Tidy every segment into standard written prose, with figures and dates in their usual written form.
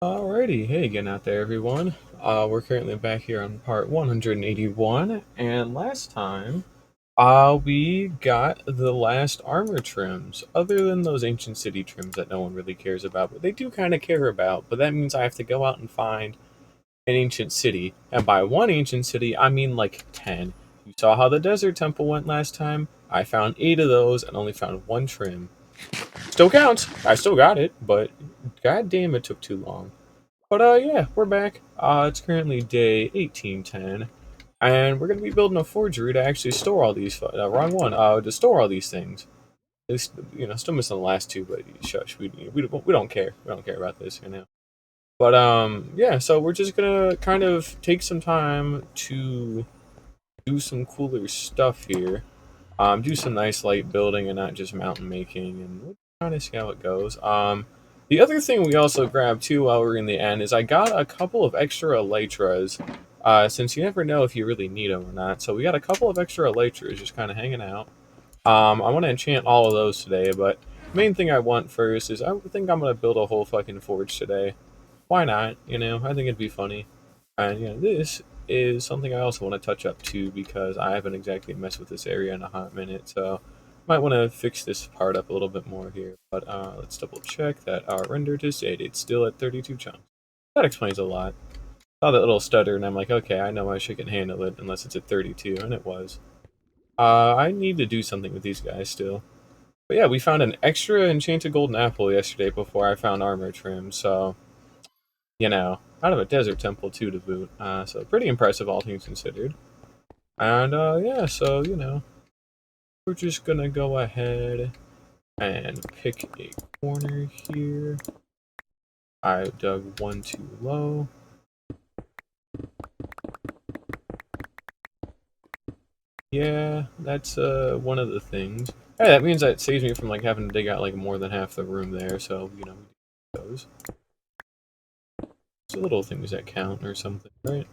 Alrighty, hey again out there everyone. We're currently back here on part 181, and last time, we got the last armor trims, other than those ancient city trims that no one really cares about, but they do kind of care about, but that means I have to go out and find an ancient city, and by one ancient city, I mean like 10. You saw how the desert temple went last time? I found 8 of those and only found one trim. Still counts, I still got it, but god damn it took too long. But yeah, we're back. It's currently day 1810, and we're gonna be building a forgery to actually store all these. Wrong one. To store all these things. It's, still missing the last two, but shush, we don't care. We don't care about this, you know. But yeah. So we're just gonna kind of take some time to do some cooler stuff here. Do some nice light building and not just mountain making, and we'll kind of see how it goes. The other thing we also grabbed too while we're in the end is I got a couple of extra elytras, since you never know if you really need them or not. So we got a couple of extra elytras just kind of hanging out. I want to enchant all of those today, but main thing I want first is I think I'm gonna build a whole fucking forge today. Why not? I think it'd be funny. And this is something I also want to touch up too because I haven't exactly messed with this area in a hot minute, so might want to fix this part up a little bit more here. But let's double check that our render to state it's still at 32 chunks. That explains a lot. Saw that little stutter and I'm like, okay, I know I should can handle it unless it's at 32, and it was. I need to do something with these guys still. But yeah, we found an extra enchanted golden apple yesterday before I found armor trim, so out of a desert temple too to boot. So pretty impressive, all things considered. And yeah, so we're just gonna go ahead and pick a corner here. I dug one too low. Yeah, that's one of the things. Hey, that means that saves me from like having to dig out like more than half the room there. So those. It's little things that count or something, right?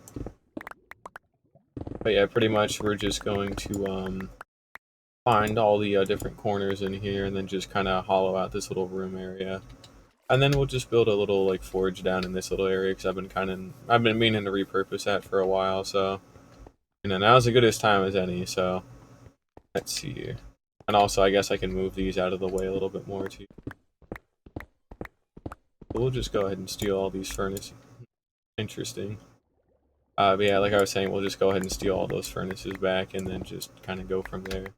But yeah, pretty much we're just going to find all the different corners in here and then just kind of hollow out this little room area. And then we'll just build a little like forge down in this little area because I've been meaning to repurpose that for a while. So now's as good as time as any. So let's see here. And also, I guess I can move these out of the way a little bit more too. But we'll just go ahead and steal all these furnaces. Interesting. But yeah, like I was saying, we'll just go ahead and steal all those furnaces back and then just kind of go from there.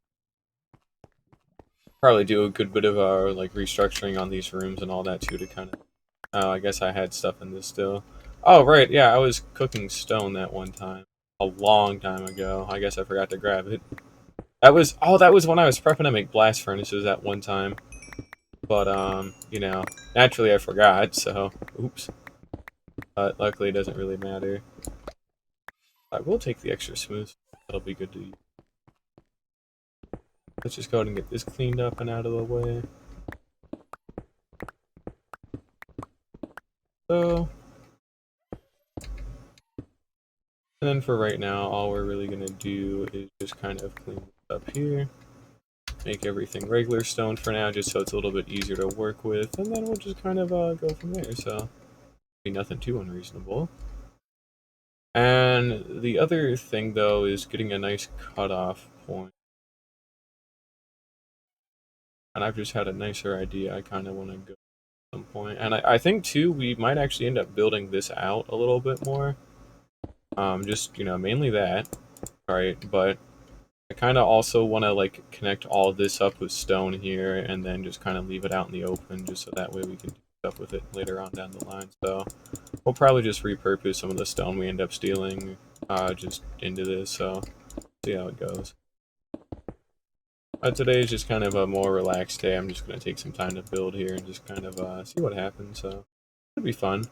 Probably do a good bit of like restructuring on these rooms and all that too to kind of. Oh, I guess I had stuff in this still. Oh right, yeah, I was cooking stone that one time, a long time ago. I guess I forgot to grab it. That was when I was prepping to make blast furnaces at one time. But naturally I forgot. So oops. But luckily it doesn't really matter. I will take the extra smooth. That'll be good to use. Let's just go ahead and get this cleaned up and out of the way. So, and then for right now, all we're really going to do is just kind of clean up here. Make everything regular stone for now, just so it's a little bit easier to work with. And then we'll just kind of go from there. So, be nothing too unreasonable. And the other thing, though, is getting a nice cutoff point. And I've just had a nicer idea I kind of want to go at some point. And I think, too, we might actually end up building this out a little bit more. Just, mainly that, right? But I kind of also want to like connect all of this up with stone here and then just kind of leave it out in the open just so that way we can do stuff with it later on down the line. So we'll probably just repurpose some of the stone we end up stealing just into this, so see how it goes. Today is just kind of a more relaxed day. I'm just going to take some time to build here and just kind of see what happens, so it'll be fun.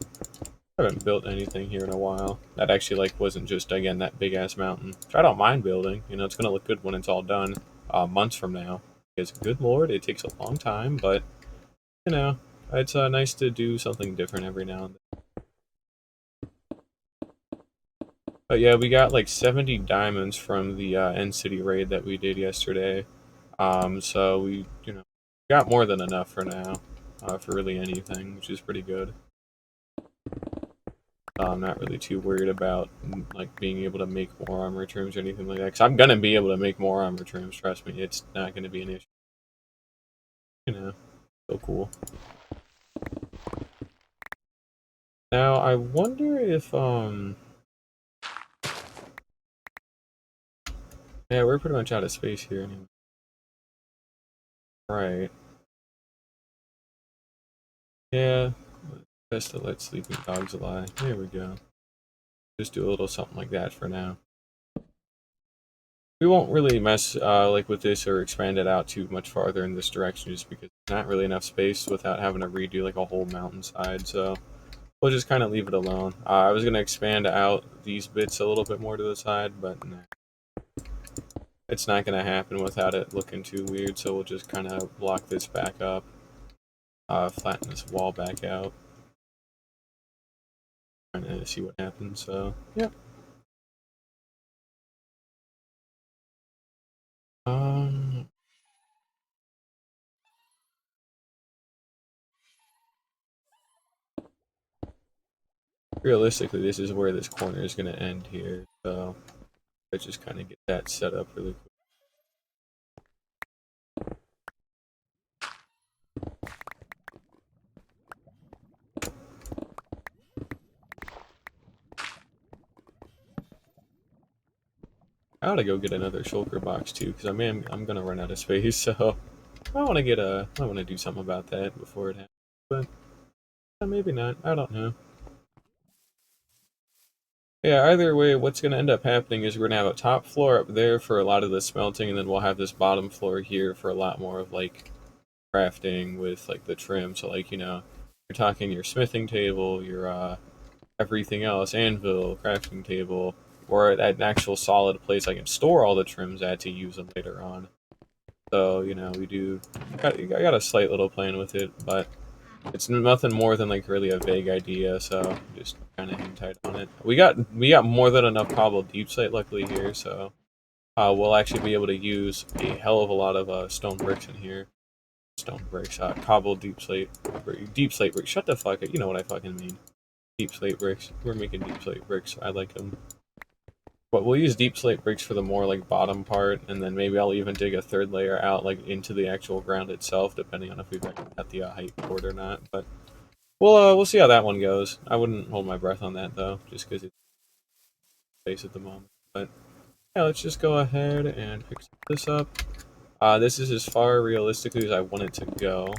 I haven't built anything here in a while. That actually like wasn't just again that big ass mountain. Which I don't mind building. It's gonna look good when it's all done. Months from now. Because good lord, it takes a long time, but it's nice to do something different every now and then. But yeah, we got like 70 diamonds from the End City raid that we did yesterday. So we got more than enough for now, for really anything, which is pretty good. I'm not really too worried about like being able to make more armor trims or anything like that. Because I'm gonna be able to make more armor trims. Trust me, it's not gonna be an issue. You know, so cool. Now I wonder if yeah, we're pretty much out of space here anyway. Right. Yeah. Best to let sleeping dogs lie. There we go. Just do a little something like that for now. We won't really mess like with this or expand it out too much farther in this direction just because there's not really enough space without having to redo like a whole mountainside, so we'll just kind of leave it alone. I was going to expand out these bits a little bit more to the side, but nah, it's not going to happen without it looking too weird, so we'll just kind of block this back up, flatten this wall back out, and see what happens, so yeah. Um, Realistically, this is where this corner is going to end here, so let's just kind of get that set up really quick. I ought to go get another shulker box too, because I'm gonna run out of space, so I want to I want to do something about that before it happens, but maybe not. I don't know. Yeah, either way, what's gonna end up happening is we're gonna have a top floor up there for a lot of the smelting, and then we'll have this bottom floor here for a lot more of like crafting with like the trim. So like you're talking your smithing table, your everything else, anvil, crafting table, or an actual solid place I can store all the trims at to use them later on. So, I got a slight little plan with it, but it's nothing more than like really a vague idea, so just kind of hang tight on it. We got more than enough cobbled deep slate luckily here, so we'll actually be able to use a hell of a lot of stone bricks in here. Stone bricks, cobbled deep slate bricks. Shut the fuck up, you know what I fucking mean. Deep slate bricks. We're making deep slate bricks. I like them. But we'll use deep slate bricks for the more like bottom part, and then maybe I'll even dig a third layer out like into the actual ground itself, depending on if we've got the height for it or not. But we'll see how that one goes. I wouldn't hold my breath on that though, just because it's space at the moment. But yeah, let's just go ahead and pick this up. This is as far realistically as I want it to go,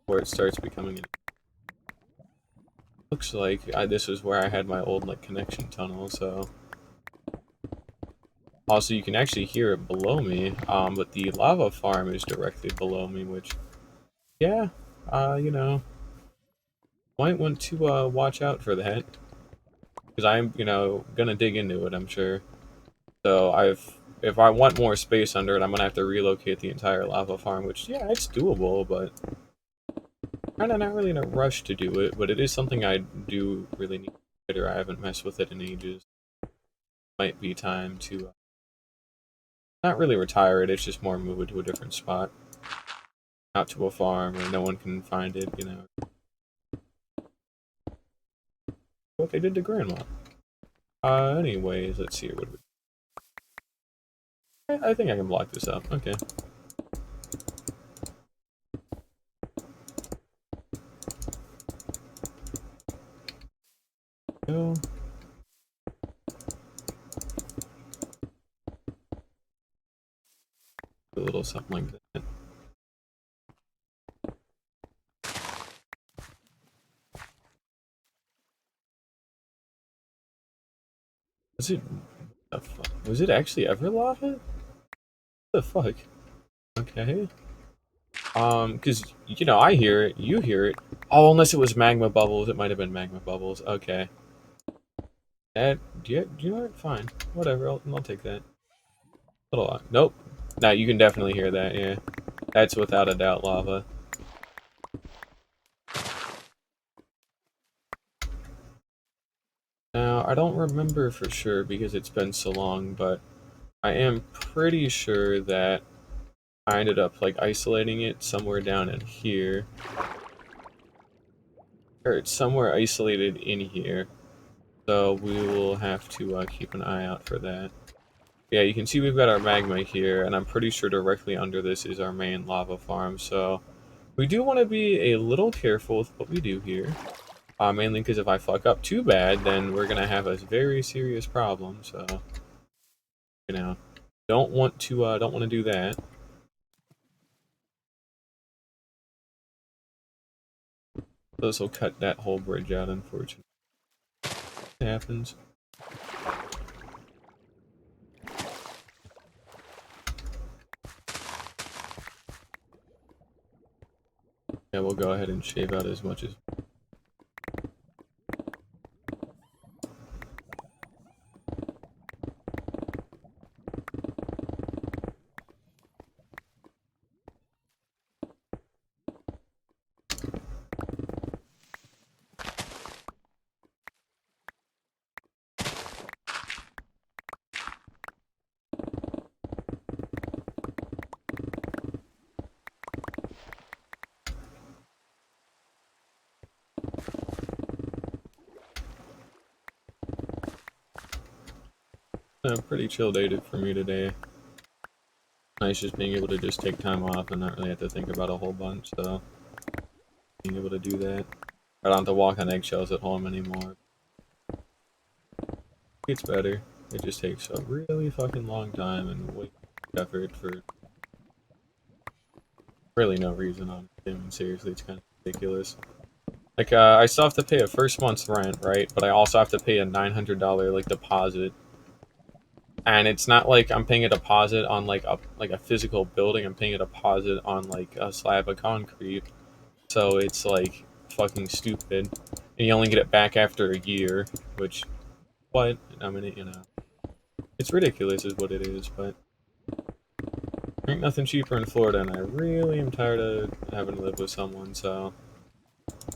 where it starts becoming. Looks like this was where I had my old like connection tunnel, so. Also, you can actually hear it below me, but the lava farm is directly below me, which, yeah, might want to watch out for that, because I'm, gonna dig into it, I'm sure. So if I want more space under it, I'm gonna have to relocate the entire lava farm, which, yeah, it's doable, but kinda not really in a rush to do it, but it is something I do really need to consider. I haven't messed with it in ages. Might be time to, not really retire it, it's just more move it to a different spot. Out to a farm where no one can find it. What they did to Grandma. Anyways, let's see what I think I can block this up. Okay. Go. A little something like that. Was it? Was it actually ever lava? What the fuck? Okay. Because I hear it, you hear it. Oh, unless it was magma bubbles, it might have been magma bubbles. Okay. That, do you know what? Fine. Whatever, I'll take that. Hold on. Nope. Now you can definitely hear that, yeah. That's without a doubt lava. Now, I don't remember for sure because it's been so long, but I am pretty sure that I ended up like isolating it somewhere down in here. Or it's somewhere isolated in here. So we will have to keep an eye out for that. Yeah, you can see we've got our magma here, and I'm pretty sure directly under this is our main lava farm, so we do want to be a little careful with what we do here. Mainly because if I fuck up too bad, then we're gonna have a very serious problem, so, you know, don't want to do that. This will cut that whole bridge out, unfortunately. It happens. Yeah, we'll go ahead and shave out as much as... Pretty chill day for me today. Nice just being able to just take time off and not really have to think about a whole bunch, so being able to do that. I don't have to walk on eggshells at home anymore. It's better. It just takes a really fucking long time and way effort for really no reason, honestly. I mean, seriously, it's kind of ridiculous. Like, I still have to pay a first month's rent, right? But I also have to pay a $900 like deposit. And it's not like I'm paying a deposit on like a physical building. I'm paying a deposit on like a slab of concrete. So it's like fucking stupid. And you only get it back after a year, which, what? I mean, you know, it's ridiculous is what it is, but there ain't nothing cheaper in Florida, and I really am tired of having to live with someone, so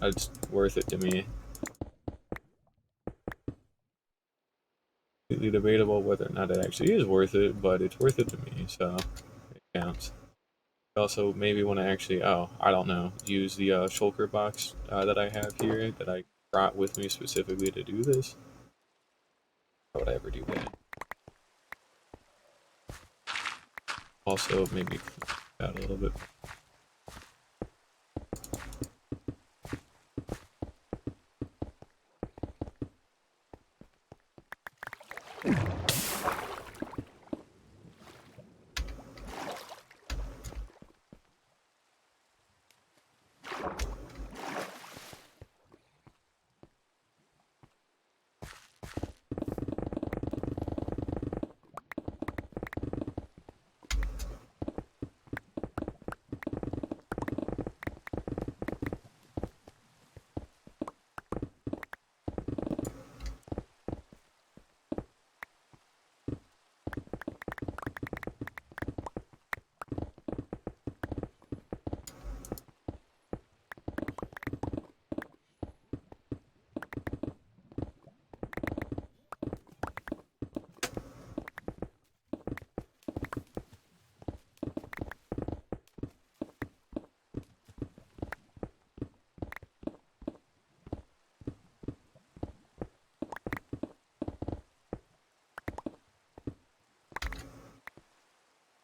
it's worth it to me. Completely debatable whether or not it actually is worth it, but it's worth it to me, so it counts. I also maybe want to actually, oh, I don't know, use the shulker box that I have here that I brought with me specifically to do this. Why would I ever do that? Also, maybe out a little bit.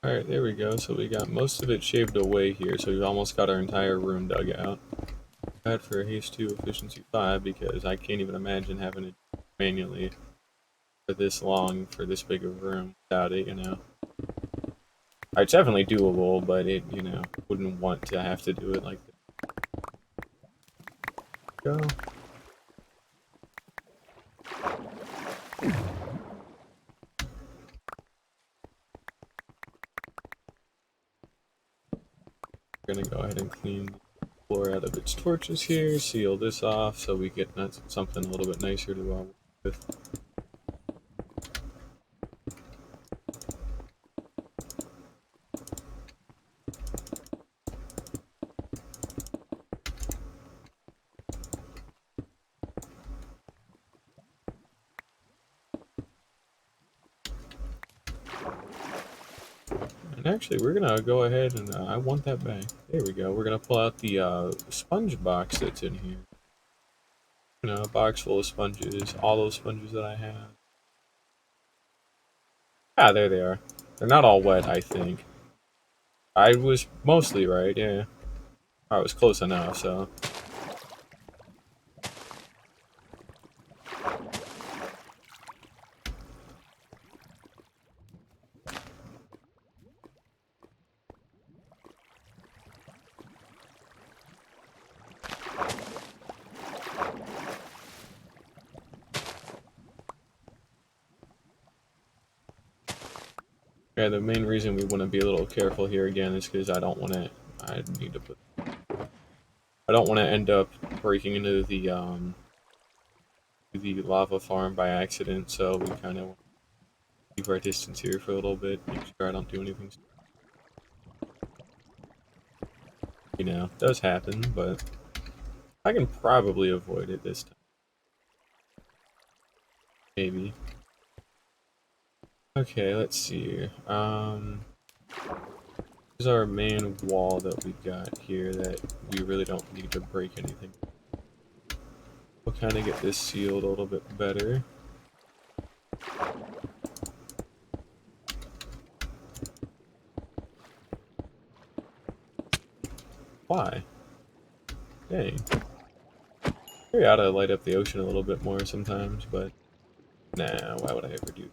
Alright, there we go. So we got most of it shaved away here, so we've almost got our entire room dug out. Bad for haste 2 efficiency 5 because I can't even imagine having it manually for this long, for this big of a room without it, you know. It's definitely doable, but it, you know, wouldn't want to have to do it like this. Go. We're gonna go ahead and clean the floor out of its torches here, seal this off so we get something a little bit nicer to work with. And actually, we're gonna go ahead and I want that back. There we go. We're gonna pull out the sponge box that's in here. You know, a box full of sponges. All those sponges that I have. Ah, there they are. They're not all wet, I think. I was mostly right, yeah. I was close enough, so. Yeah, the main reason we want to be a little careful here again is because I don't want to. I need to put. I don't want to end up breaking into the lava farm by accident. So we kind of keep our distance here for a little bit. Make sure I don't do anything. You know, it does happen, but I can probably avoid it this time. Maybe. Okay, let's see. This is our main wall that we got here that we really don't need to break anything. We'll kind of get this sealed a little bit better. Why? Dang. We ought to light up the ocean a little bit more sometimes, but nah, why would I ever do that?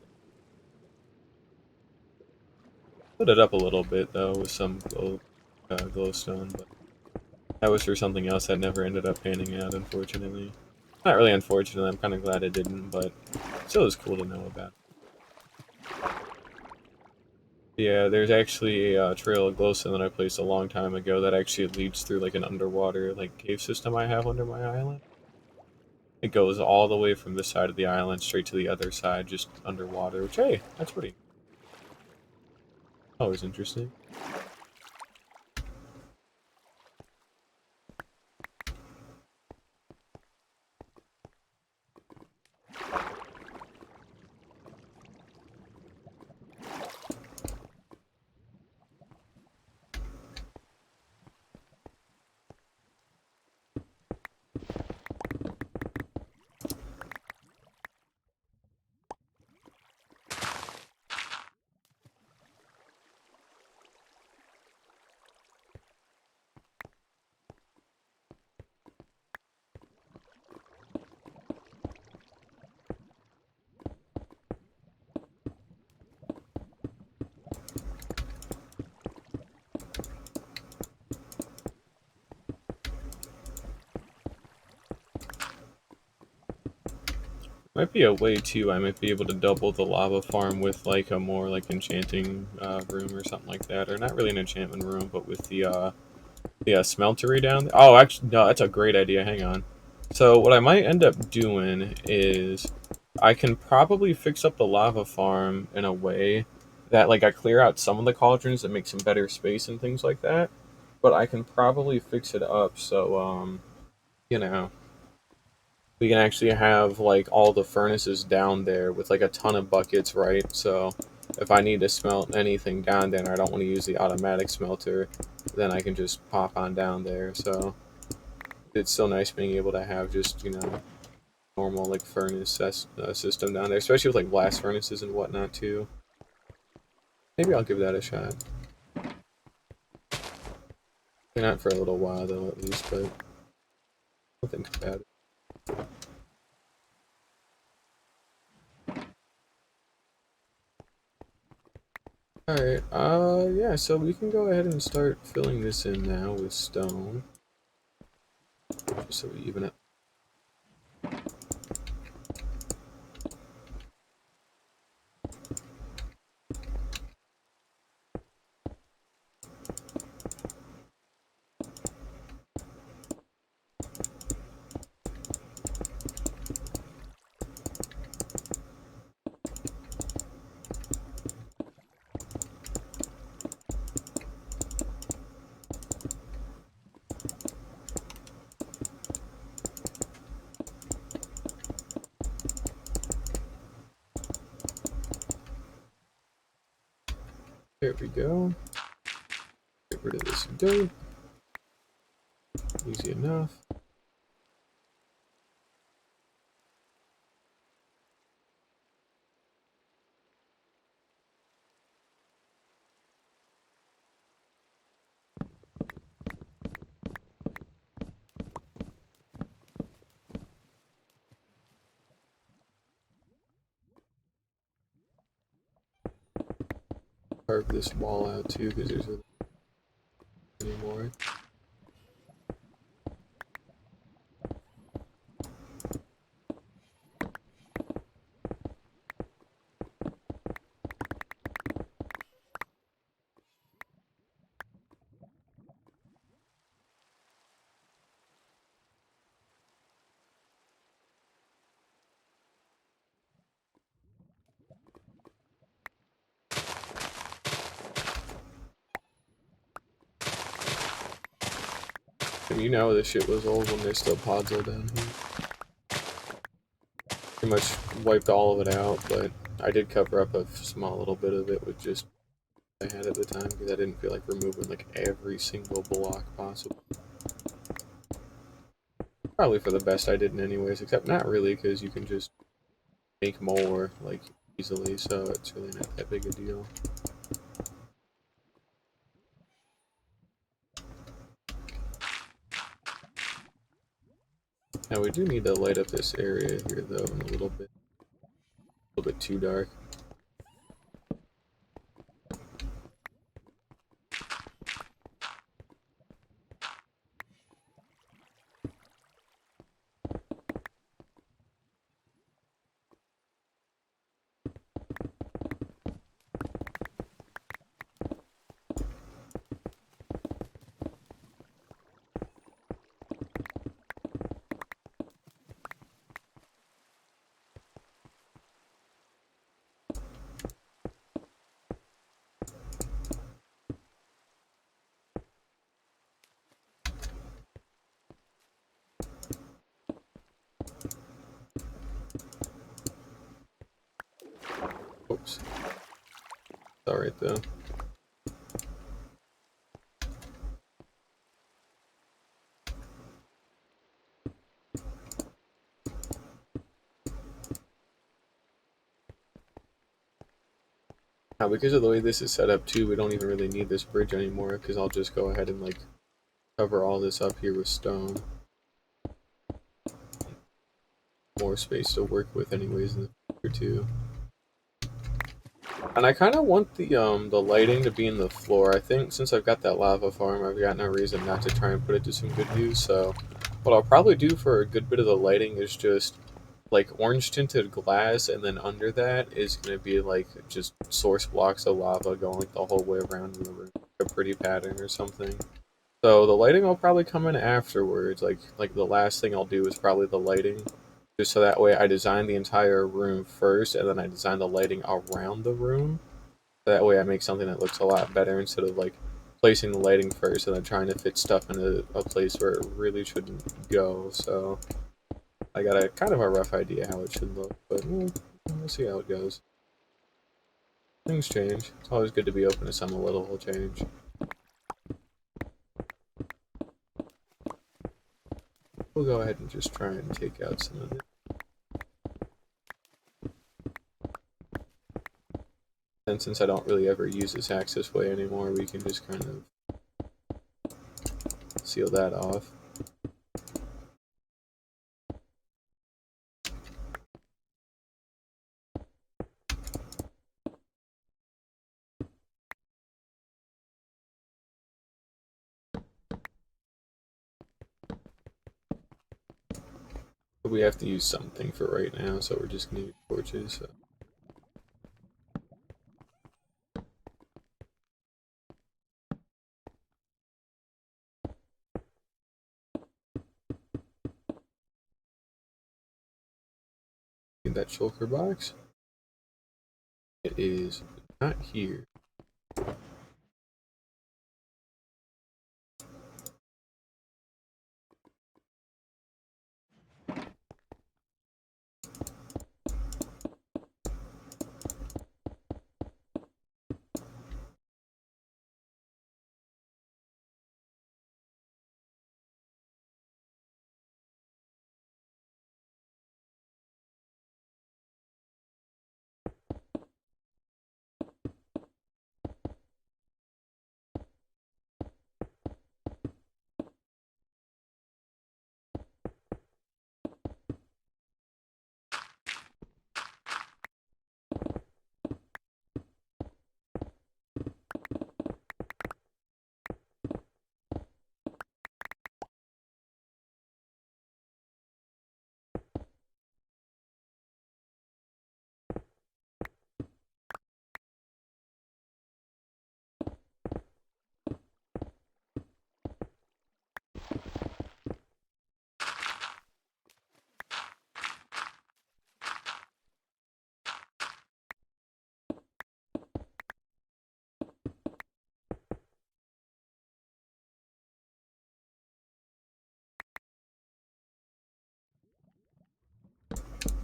Put it up a little bit though with some glowstone, but that was for something else that never ended up panning out, unfortunately. Not really unfortunately, I'm kind of glad it didn't, but still is cool to know about. Yeah, there's actually a trail of glowstone that I placed a long time ago that actually leads through like an underwater like cave system I have under my island. It goes all the way from this side of the island straight to the other side, just underwater, which, hey, that's pretty always interesting. Might be a way too. I might be able to double the lava farm with like a more like enchanting room or something like that, or not really an enchantment room, but with the smeltery down there. Oh, actually, no, that's a great idea. Hang on. So what I might end up doing is I can probably fix up the lava farm in a way that like I clear out some of the cauldrons that make some better space and things like that. But I can probably fix it up so you know we can actually have like all the furnaces down there with like a ton of buckets, right? So if I need to smelt anything down there and I don't want to use the automatic smelter, then I can just pop on down there. So it's still nice being able to have just, you know, normal like system down there, especially with like blast furnaces and whatnot too. Maybe I'll give that a shot. Not for a little while though, at least, but I'll think about it. Alright, yeah, so we can go ahead and start filling this in now with stone. Just so we even it. There we go. Get rid of this dirt. Easy enough. carve this wall out too, because there's really any more. And you know this shit was old when there's still podzol down here. Pretty much wiped all of it out, but I did cover up a small little bit of it with just what I had at the time because I didn't feel like removing like every single block possible. Probably for the best I didn't anyways, except not really because you can just make more like easily, so it's really not that big a deal. Now we do need to light up this area here though in a little bit too dark. Oops. Alright though. Now because of the way this is set up too, we don't even really need this bridge anymore because I'll just go ahead and like cover all this up here with stone. More space to work with anyways in the future too. And I kind of want the lighting to be in the floor. I think since I've got that lava farm, I've got no reason not to try and put it to some good use. So what I'll probably do for a good bit of the lighting is just like orange tinted glass, and then under that is going to be like just source blocks of lava going like the whole way around in the room, a pretty pattern or something. So the lighting will probably come in afterwards. Like the last thing I'll do is probably the lighting. Just so that way I design the entire room first and then I design the lighting around the room. That way I make something that looks a lot better instead of like placing the lighting first and then trying to fit stuff into a place where it really shouldn't go. So I got a kind of a rough idea how it should look, but we'll see how it goes. Things change. It's always good to be open to some little change. We'll go ahead and just try and take out some of it. And since I don't really ever use this access way anymore, we can just kind of seal that off. But we have to use something for right now, so we're just gonna use torches. So. Need that shulker box. It is not here.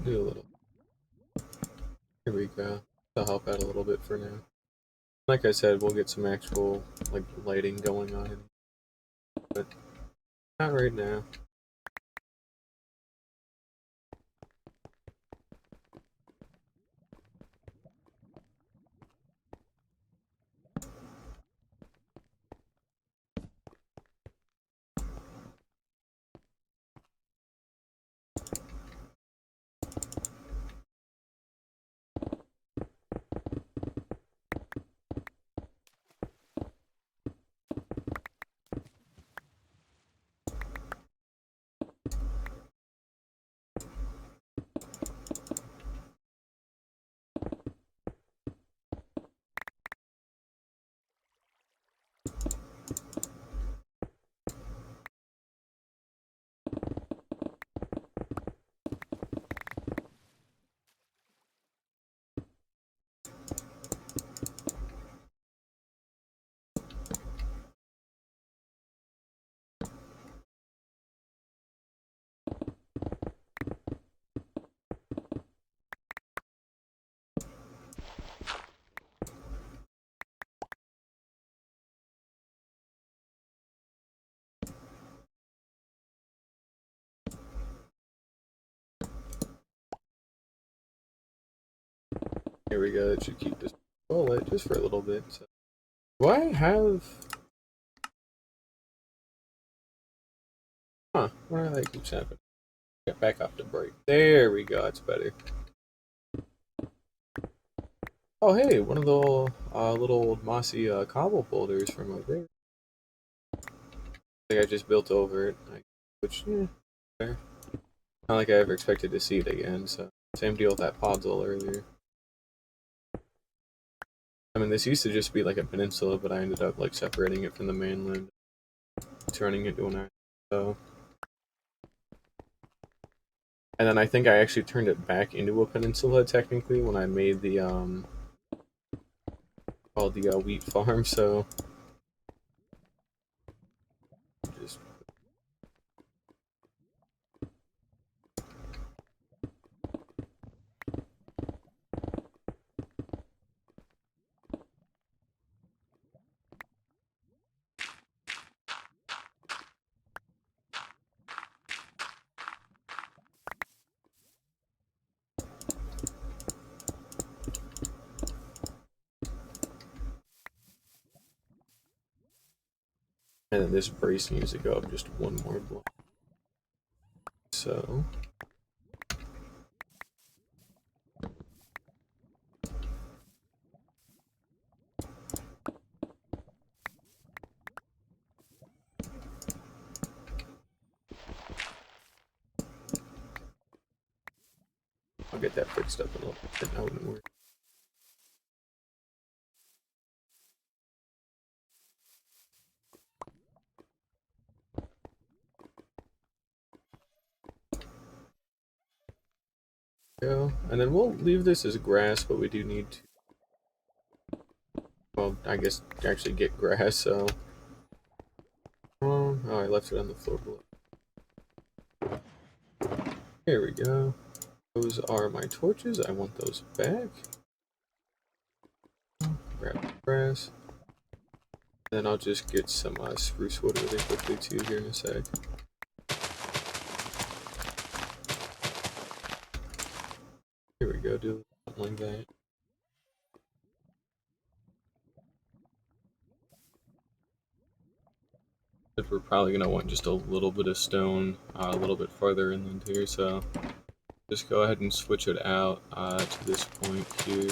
do a little. Here we go. That'll help out a little bit for now. Like I said, we'll get some actual like lighting going on, but not right now. Here we go. It should keep this bullet just for a little bit. So. Do I have? Huh? Why do that keeps happening? Get back up to break. There we go. It's better. Oh hey, one of the little old mossy cobble boulders from over there. I think I just built over it, which fair. Not like I ever expected to see it again. So same deal with that podzol earlier. I mean, this used to just be like a peninsula, but I ended up like separating it from the mainland, turning it into an island. So, and then I think I actually turned it back into a peninsula technically when I made the called the wheat farm. So, just and then this brace needs to go up just one more block. So. I'll get that fixed up a little bit. That wouldn't work. Go. And then we'll leave this as grass, but we do need to, well, I guess actually get grass, so. Oh, I left it on the floor below. Here we go. Those are my torches. I want those back. Grab the grass. And then I'll just get some spruce wood really quickly too here in a sec. Here we go, do something like that. But we're probably going to want just a little bit of stone a little bit farther inland here, so just go ahead and switch it out to this point here.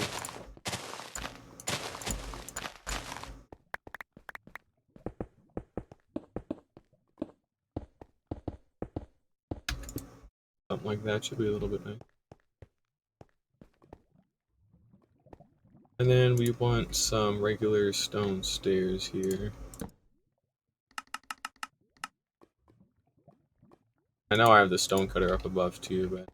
Something like that should be a little bit nice. And then we want some regular stone stairs here. I know I have the stone cutter up above too, but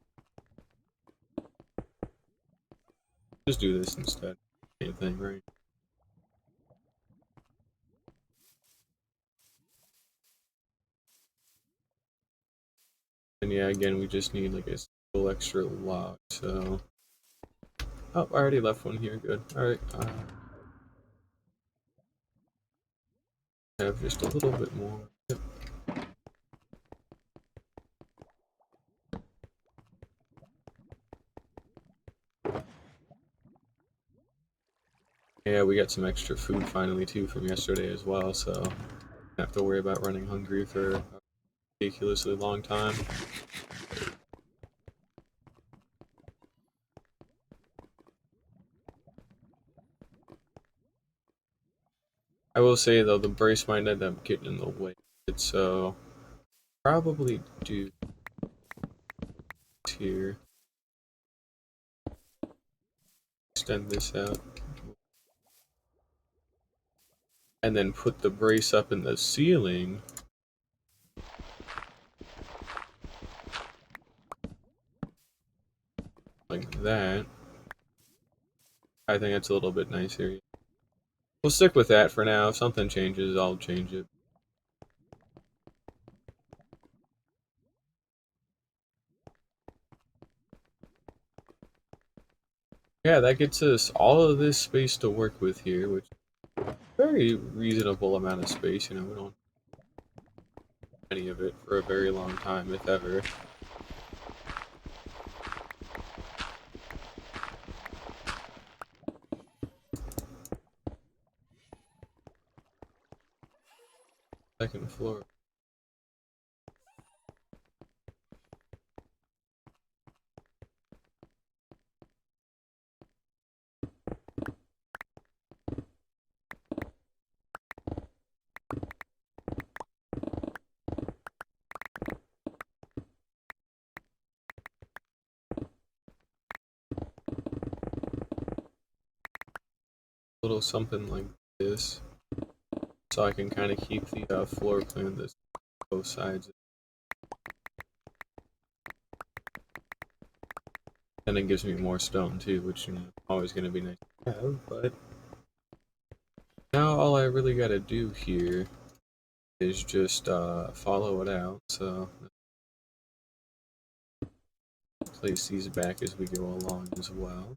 just do this instead. Same thing, right? And yeah, again, we just need like a little extra log, so... Oh, I already left one here, good. Alright, I have just a little bit more. Yep. Yeah, we got some extra food finally too from yesterday as well, so don't have to worry about running hungry for a ridiculously long time. I will say though, the brace might end up getting in the way, so probably do here. Extend this out. And then put the brace up in the ceiling. Like that. I think it's a little bit nicer. We'll stick with that for now. If something changes, I'll change it. Yeah, that gets us all of this space to work with here, which is a very reasonable amount of space. You know, we don't have any of it for a very long time, if ever. Second floor. A little something like this. So I can kind of keep the floor plan this both sides. And it gives me more stone too, which you know always gonna be nice to have, but now all I really gotta do here is just follow it out. So place these back as we go along as well.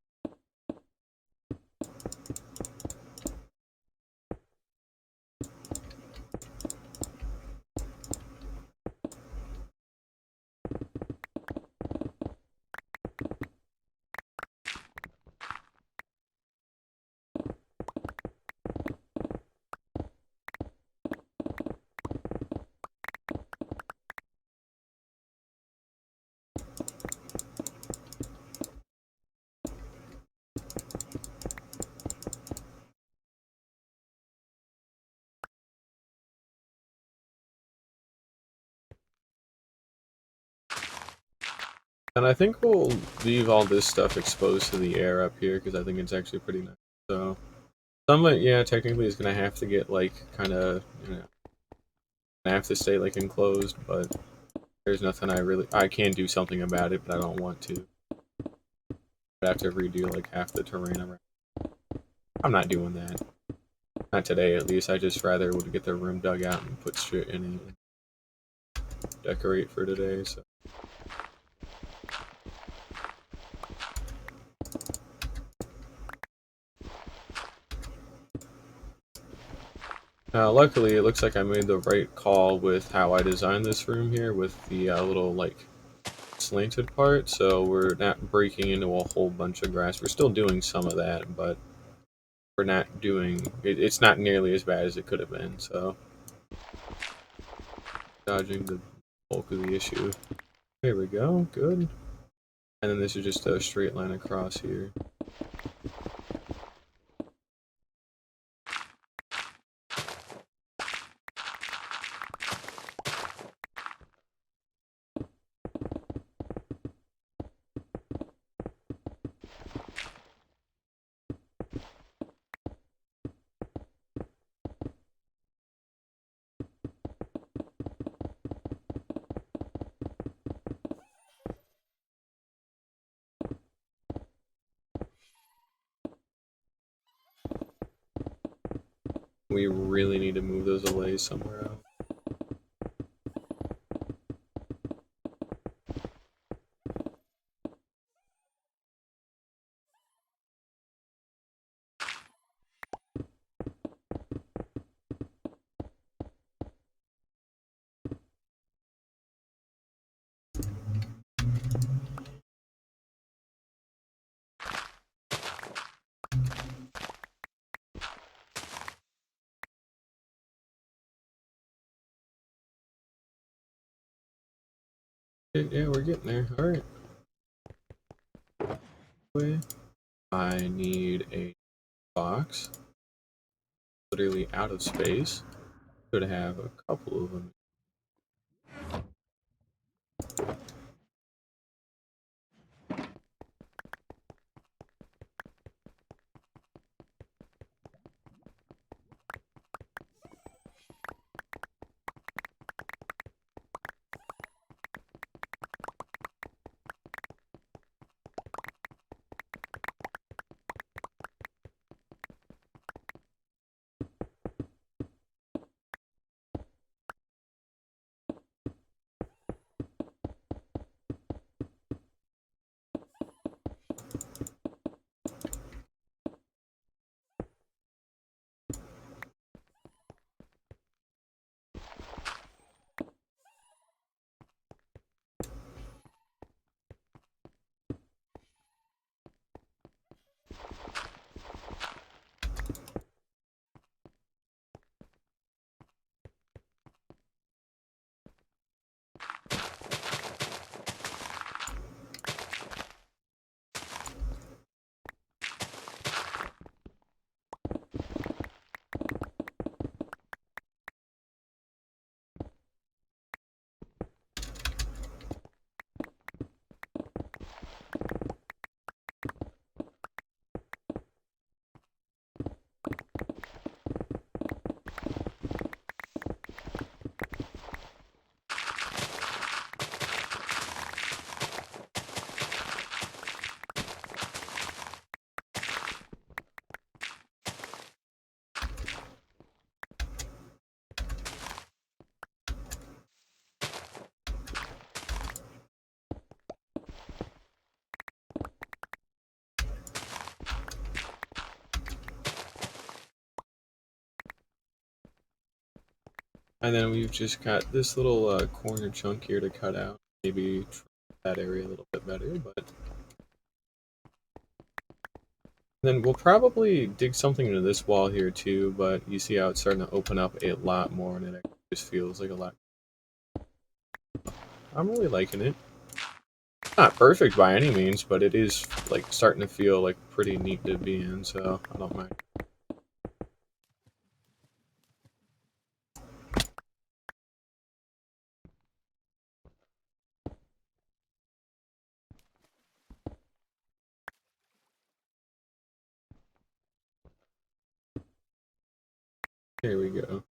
And I think we'll leave all this stuff exposed to the air up here because I think it's actually pretty nice. So some of it, yeah, technically is gonna have to get like kind of, you know, have to stay like enclosed, but there's nothing I can do something about it, but I don't want to. I'd have to redo like half the terrain around. I'm not doing that. Not today, at least. I just rather would get the room dug out and put shit in it and decorate for today. So. Luckily, it looks like I made the right call with how I designed this room here with the little like slanted part, so we're not breaking into a whole bunch of grass. We're still doing some of that, but we're not doing it's not nearly as bad as it could have been, so dodging the bulk of the issue. There we go, good. And then this is just a straight line across here. We really need to move those allays somewhere else. Yeah, we're getting there. Alright. I need a box. Literally out of space. Could have a couple of them. And then we've just got this little corner chunk here to cut out. Maybe trim that area a little bit better, but then we'll probably dig something into this wall here too, but you see how it's starting to open up a lot more and it just feels like a lot. I'm really liking it. Not perfect by any means, but it is like starting to feel like pretty neat to be in, so I don't mind. Here we go.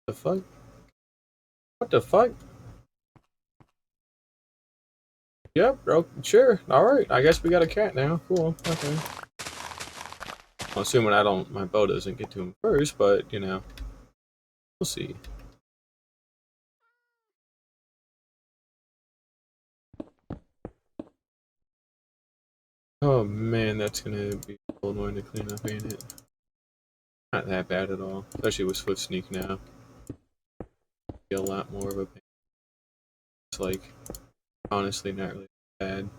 The fuck? What the fuck? Yep, bro. Sure. Alright. I guess we got a cat now. Cool. Okay. Well, assuming my bow doesn't get to him first, but, you know, we'll see. Oh man, that's gonna be a little annoying to clean up, ain't it? Not that bad at all. Especially with Swift Sneak now. Be a lot more of a pain. It's like, honestly, not really bad.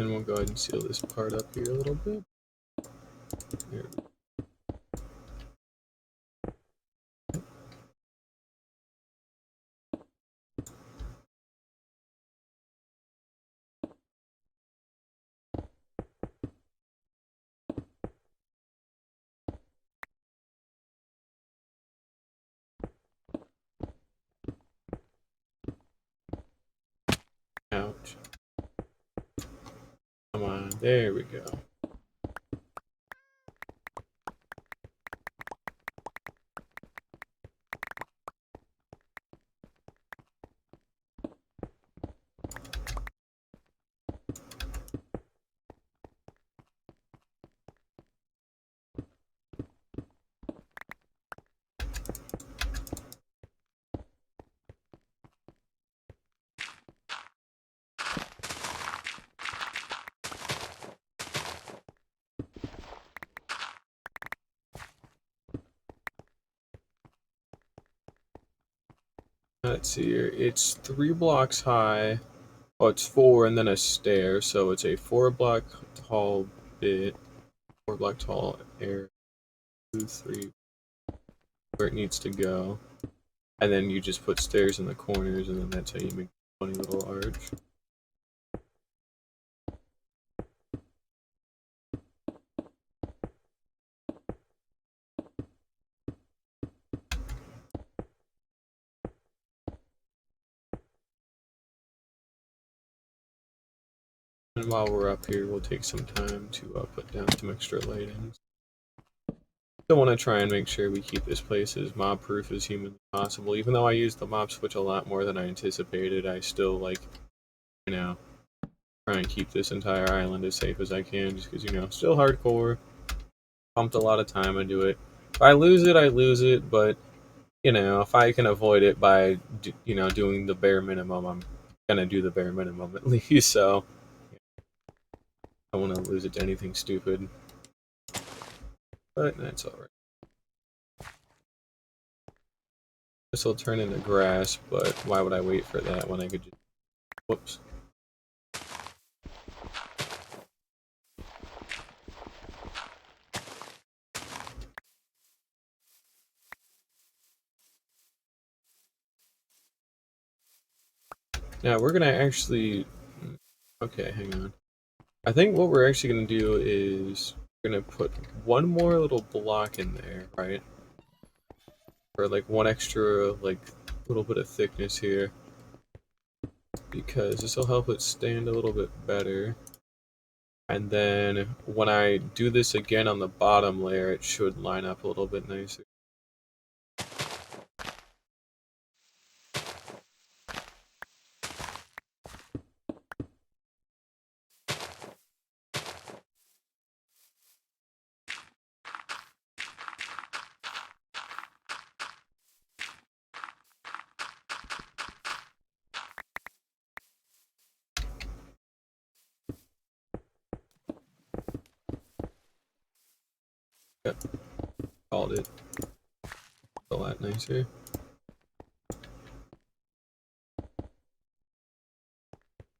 And we'll go ahead and seal this part up here a little bit. There we go. Ouch. Come on, there we go. Let's see here. It's 3 blocks high. Oh, it's 4 and then a stair, so it's a 4-block tall bit, 4-block tall area, 2, 3, where it needs to go. And then you just put stairs in the corners, and then that's how you make a funny little arch. And while we're up here, we'll take some time to put down some extra lighting. Still want to try and make sure we keep this place as mob-proof as humanly possible. Even though I use the mob switch a lot more than I anticipated, I still, like, you know, try and keep this entire island as safe as I can, just because, you know, still hardcore. Pumped a lot of time into it. If I lose it, I lose it, but, you know, if I can avoid it by, you know, doing the bare minimum, I'm gonna do the bare minimum at least, so I don't want to lose it to anything stupid. But that's alright. This will turn into grass, but why would I wait for that when I could just... Whoops. Now we're gonna actually... Okay, hang on. I think what we're actually gonna do is we're gonna put one more little block in there, right? Or like one extra, like, little bit of thickness here. Because this will help it stand a little bit better. And then when I do this again on the bottom layer, it should line up a little bit nicer. Yep, called it a lot nicer.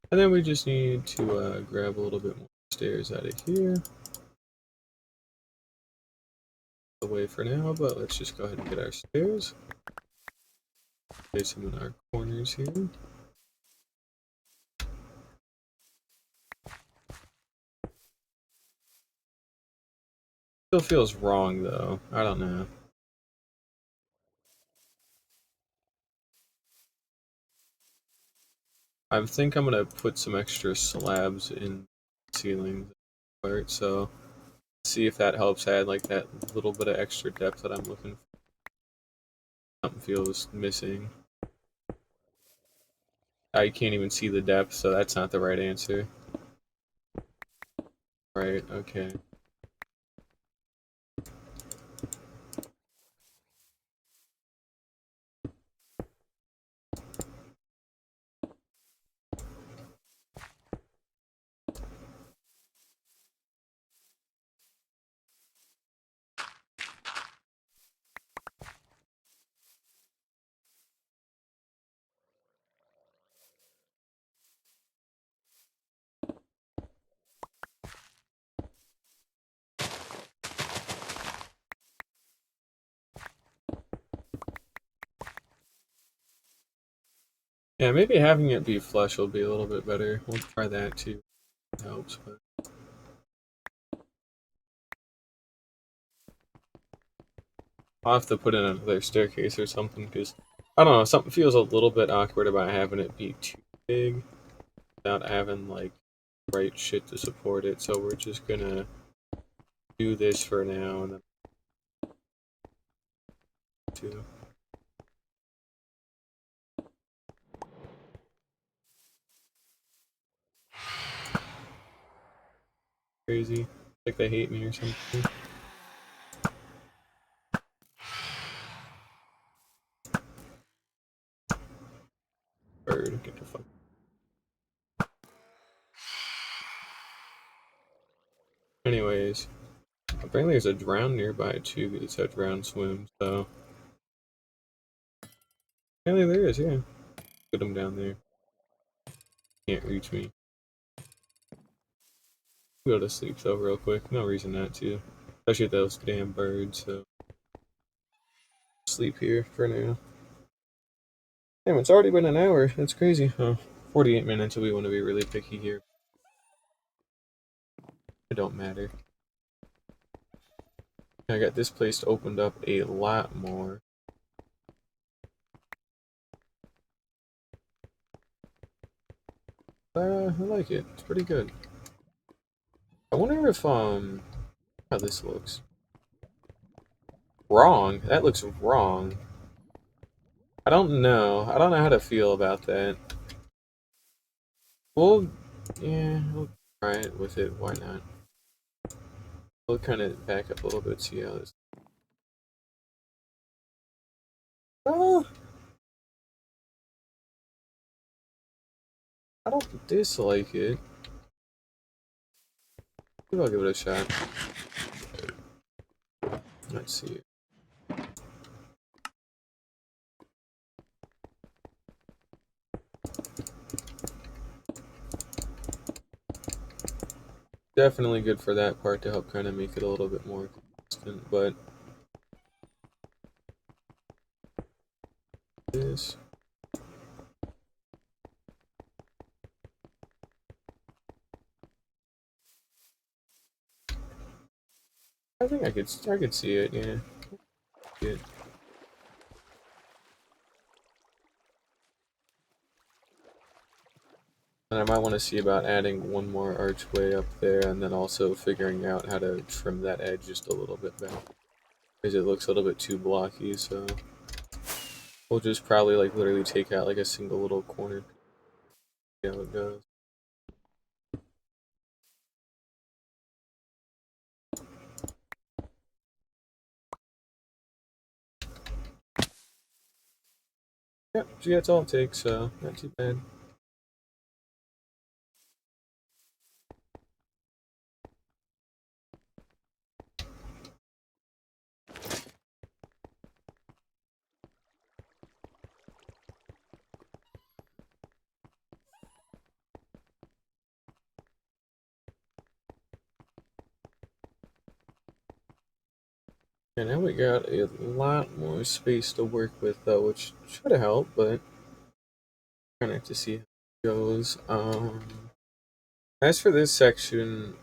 And then we just need to grab a little bit more stairs out of here. Away for now, but let's just go ahead and get our stairs. Place them in our corners here. Still feels wrong though. I don't know. I think I'm gonna put some extra slabs in the ceiling part, so see if that helps add like that little bit of extra depth that I'm looking for. Something feels missing. I can't even see the depth, so that's not the right answer. Right, okay. Yeah, maybe having it be flush will be a little bit better. We'll try that too. It helps, but I'll have to put in another staircase or something because I don't know. Something feels a little bit awkward about having it be too big without having like right shit to support it. So we're just gonna do this for now and then too. Crazy. Like they hate me or something. Bird, get the fuck. Anyways, apparently there's a drown nearby too because it's had drown swim. So apparently there is, yeah. Put him down there. Can't reach me. Go to sleep though, real quick. No reason not to. Especially those damn birds. So sleep here for now. Damn, it's already been an hour. That's crazy. Oh, 48 minutes. We want to be really picky here. It don't matter. I got this place opened up a lot more. I like it. It's pretty good. I wonder if how this looks. Wrong. That looks wrong. I don't know. I don't know how to feel about that. Well, yeah, we'll try it with it. Why not? We'll kind of back up a little bit, see how this. Oh, I don't dislike it. Maybe I'll give it a shot. Let's see. Definitely good for that part to help kind of make it a little bit more consistent, but this. I think I could see it, yeah. See it. And I might want to see about adding one more archway up there and then also figuring out how to trim that edge just a little bit better. Because it looks a little bit too blocky, so we'll just probably like literally take out like a single little corner. See how it goes. Yep, so yeah, that's all it takes, so not too bad. And now we got a lot more space to work with though, which should help, but kind of have to see how it goes. As for this section,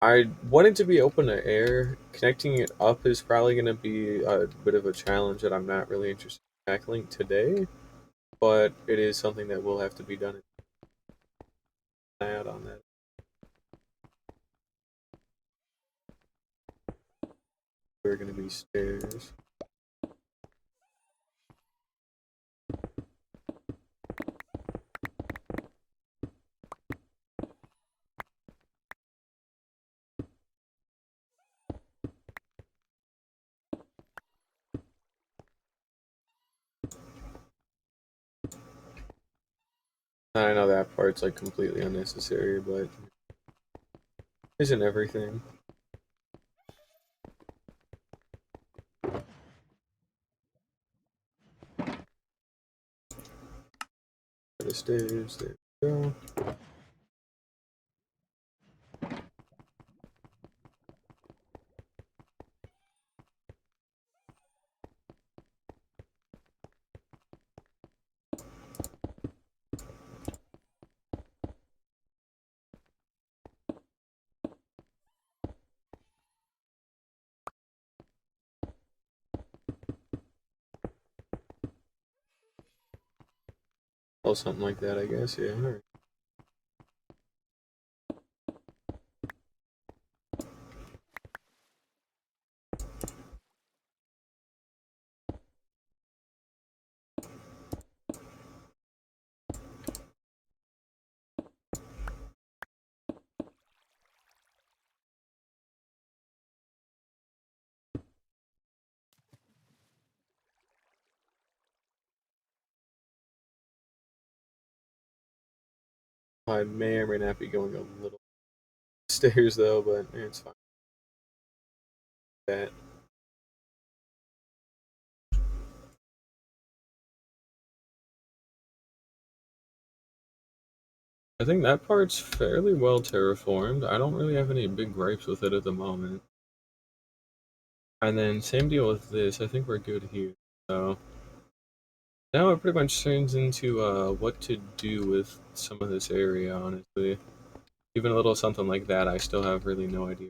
I want it to be open to air. Connecting it up is probably going to be a bit of a challenge that I'm not really interested in tackling today, but it is something that will have to be done. Add on that. There are going to be stairs. I know that part's like completely unnecessary, but isn't everything? The stairs, there we go. Oh, something like that, I guess, yeah. All right. I may or may not be going a little stairs though, but it's fine. That I think that part's fairly well terraformed. I don't really have any big gripes with it at the moment. And then same deal with this. I think we're good here. So now it pretty much turns into what to do with some of this area, honestly. Even a little something like that, I still have really no idea.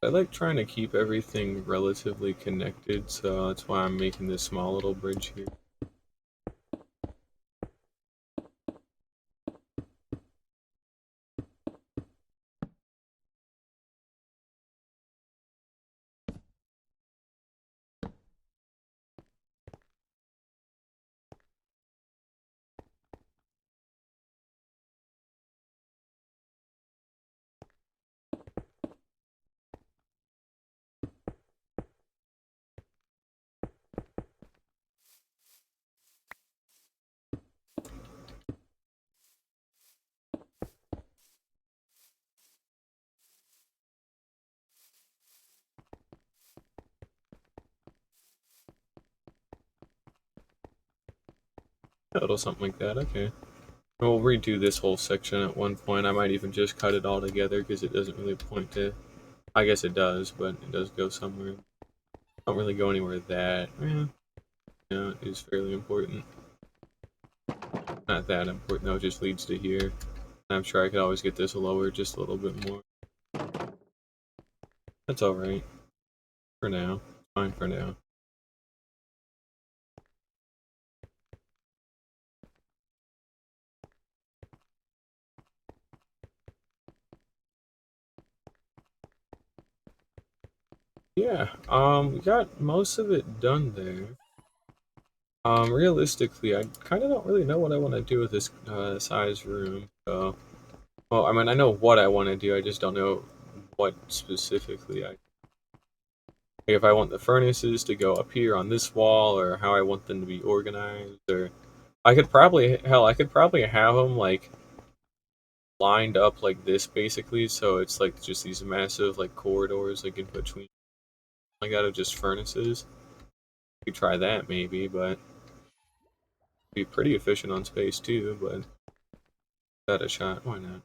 I like trying to keep everything relatively connected, so that's why I'm making this small little bridge here. A little something like that, okay. We'll redo this whole section at one point. I might even just cut it all together because it doesn't really point to. I guess it does, but it does go somewhere. Don't really go anywhere that. Yeah, it is fairly important. Not that important though, it just leads to here. I'm sure I could always get this lower just a little bit more. That's alright. For now. Fine for now. Yeah, we got most of it done there. Realistically, I kind of don't really know what I want to do with this size room. So, well, I mean, I know what I want to do. I just don't know what specifically. If I want the furnaces to go up here on this wall, or how I want them to be organized, or I could probably I could probably have them like lined up like this, basically. So it's like just these massive like corridors like in between, like out of just furnaces. You could try that maybe, but be pretty efficient on space too. But that a shot, why not?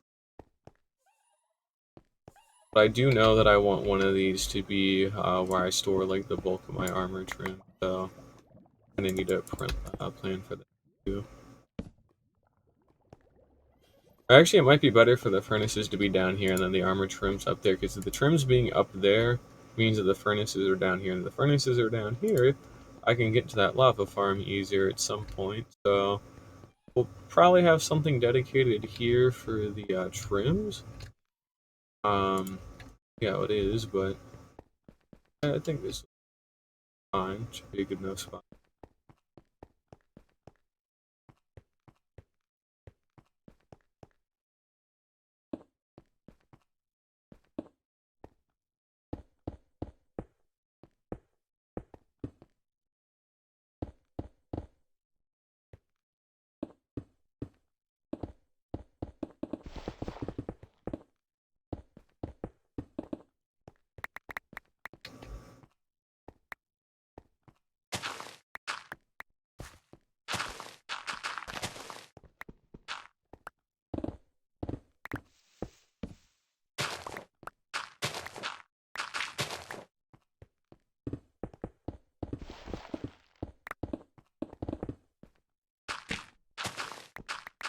But I do know that I want one of these to be where I store like the bulk of my armor trim, so I need to plan for that too. Actually, it might be better for the furnaces to be down here and then the armor trims up there, because the trims being up there means that the furnaces are down here, and if the furnaces are down here, I can get to that lava farm easier at some point. So we'll probably have something dedicated here for the trims. Um, yeah, it is, but I think this is fine. Should be a good enough spot.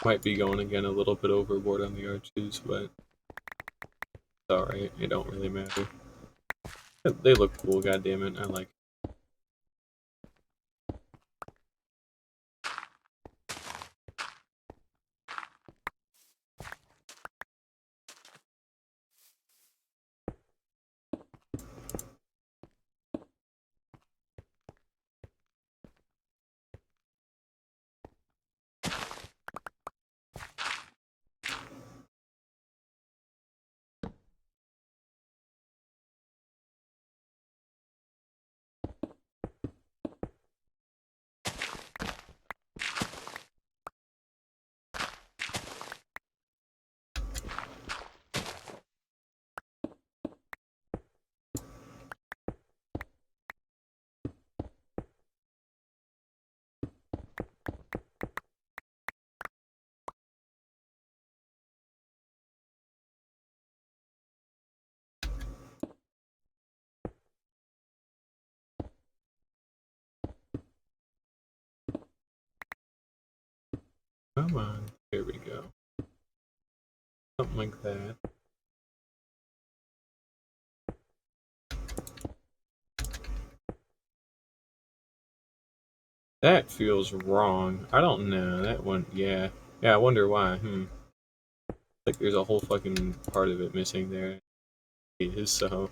Might be going again a little bit overboard on the arches, but it's alright. It don't really matter. They look cool, goddammit. I like it. Come on. There we go. Something like that. That feels wrong. I don't know. That one, yeah. Yeah, I wonder why. Like there's a whole fucking part of it missing there. It is so.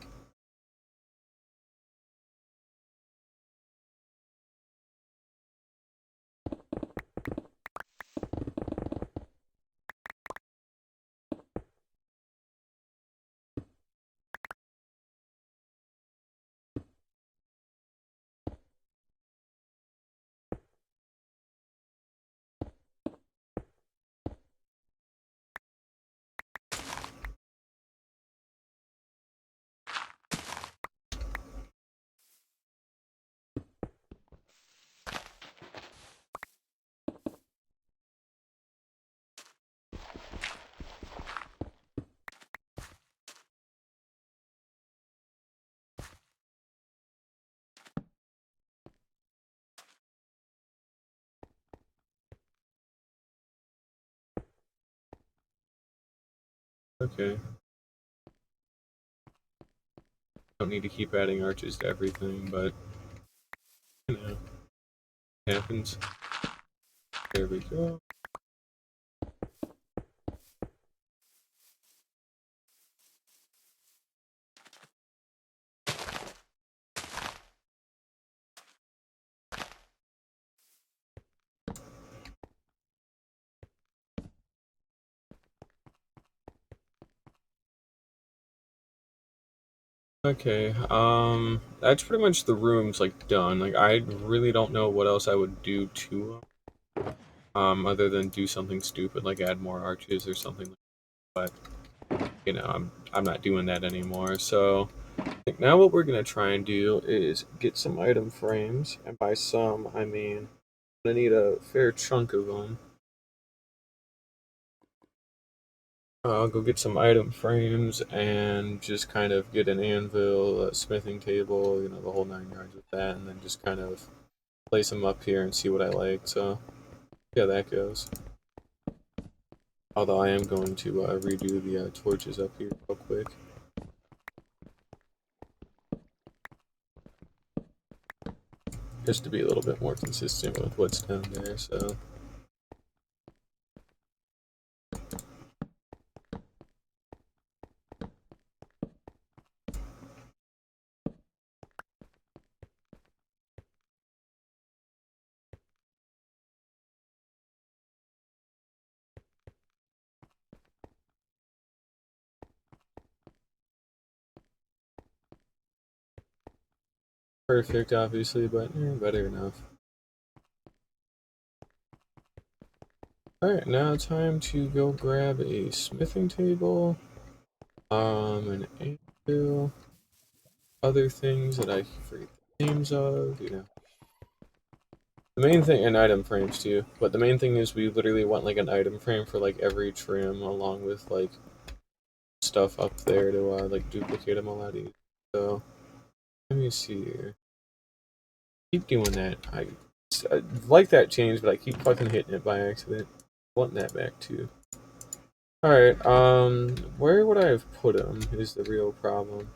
Okay. Don't need to keep adding arches to everything, but you know, it happens. There we go. Okay, that's pretty much the rooms like done. Like I really don't know what else I would do to other than do something stupid like add more arches or something. But you know, I'm not doing that anymore. So like, now what we're gonna try and do is get some item frames, and by some I mean I'm gonna need a fair chunk of them. I'll go get some item frames and just kind of get an anvil, a smithing table, you know, the whole 9 yards with that, and then just kind of place them up here and see what I like. So, yeah, that goes. Although I am going to redo the torches up here real quick. Just to be a little bit more consistent with what's down there, so. Perfect, obviously, but better enough. Alright, now time to go grab a smithing table, an anvil, other things that I forget the names of, you know. The main thing, and item frames too, but the main thing is we literally want like an item frame for like every trim along with like stuff up there to like duplicate them a lot easier. So, let me see here. Keep doing that. I like that change, but I keep fucking hitting it by accident. want that back too. Alright, where would I have put him is the real problem.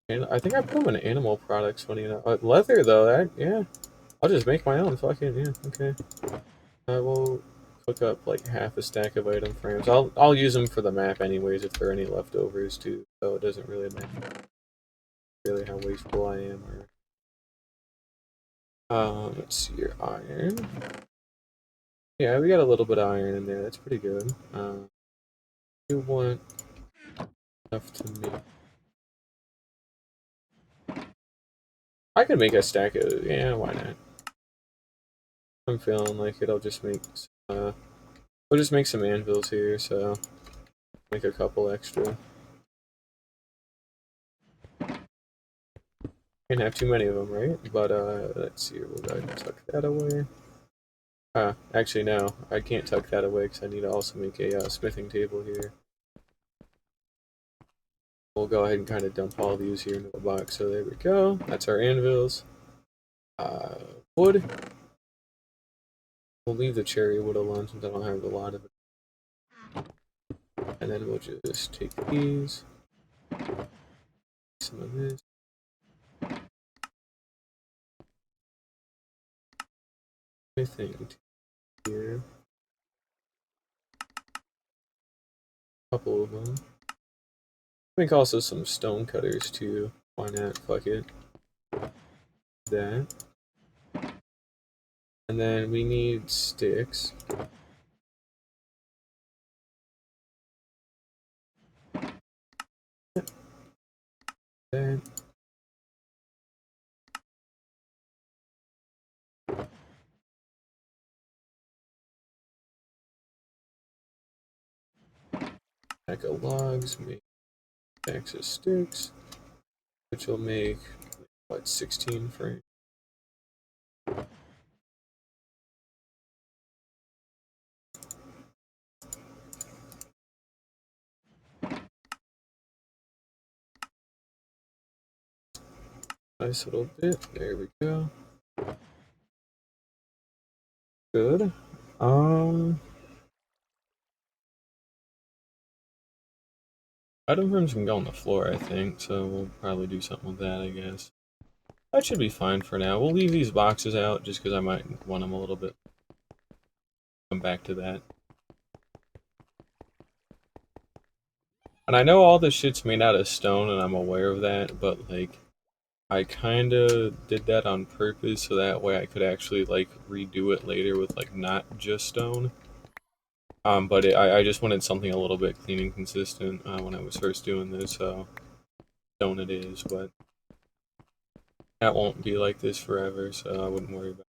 And I think I put him in animal products, funny enough. Leather, though, yeah. I'll just make my own, fucking, yeah, okay. I will cook up, like, half a stack of item frames. I'll use them for the map anyways if there are any leftovers, too, so it doesn't really matter really how wasteful I am, or... let's see your iron. Yeah, we got a little bit of iron in there, that's pretty good. You want enough to make... I could make a stack of... yeah, why not? I'm feeling like it, I'll just make... we'll just make some anvils here, so... make a couple extra. Can't have too many of them, right? But, let's see, we'll go ahead and tuck that away. Actually, no, I can't tuck that away because I need to also make a smithing table here. We'll go ahead and kind of dump all these here into a box. So there we go. That's our anvils. Wood. We'll leave the cherry wood alone since I don't have a lot of it. And then we'll just take these. Some of this. Smithing here. A couple of them. Make also some stone cutters too. Why not? Fuck it. That. And then we need sticks. That. Stack of logs, make stacks of sticks, which will make, what, 16 frames? Nice little bit. There we go. Good. Item rooms can go on the floor, I think, so we'll probably do something with that, I guess. That should be fine for now. We'll leave these boxes out just because I might want them a little bit. Come back to that. And I know all this shit's made out of stone, and I'm aware of that, but, like, I kinda did that on purpose so that way I could actually, like, redo it later with, like, not just stone. But I just wanted something a little bit clean and consistent when I was first doing this, so stone it is, but that won't be like this forever, so I wouldn't worry about it.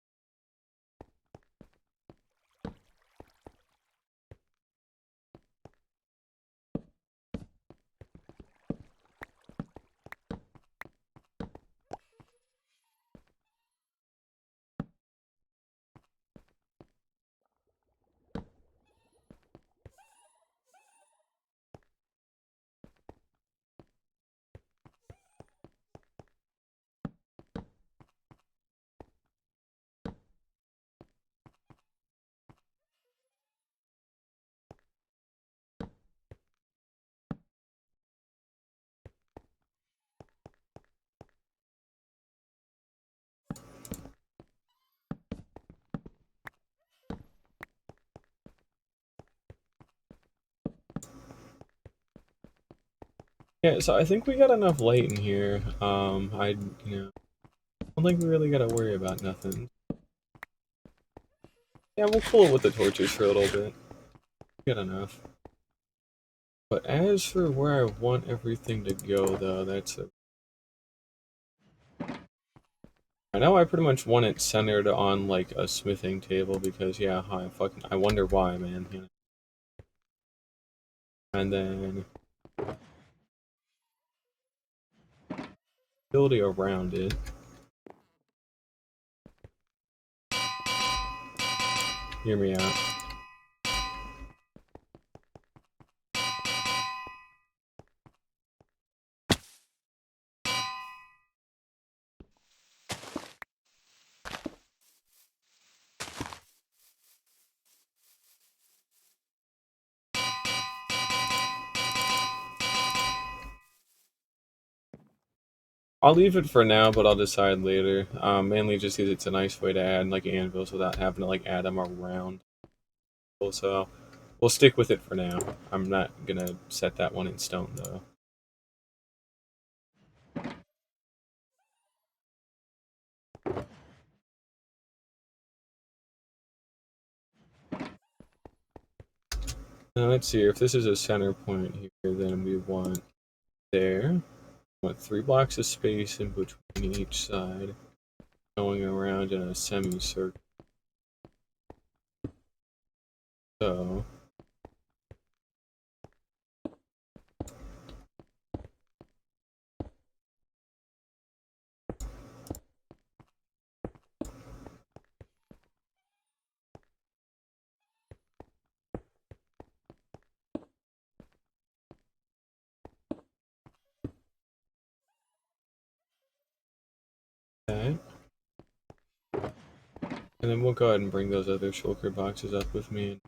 Yeah, so I think we got enough light in here. I don't think we really gotta worry about nothing. Yeah, we'll pull it with the torches for a little bit. Good enough. But as for where I want everything to go, though, that's a... I know I pretty much want it centered on, like, a smithing table, because, yeah, I wonder why, man. You know? And then... ability around it. Hear me out. I'll leave it for now, but I'll decide later. Mainly just because it's a nice way to add like anvils without having to like add them around. So we'll stick with it for now. I'm not gonna set that one in stone though. Now let's see, if this is a center point here, then we want there. We want 3 blocks of space in between each side, going around in a semicircle. So that. And then we'll go ahead and bring those other shulker boxes up with me.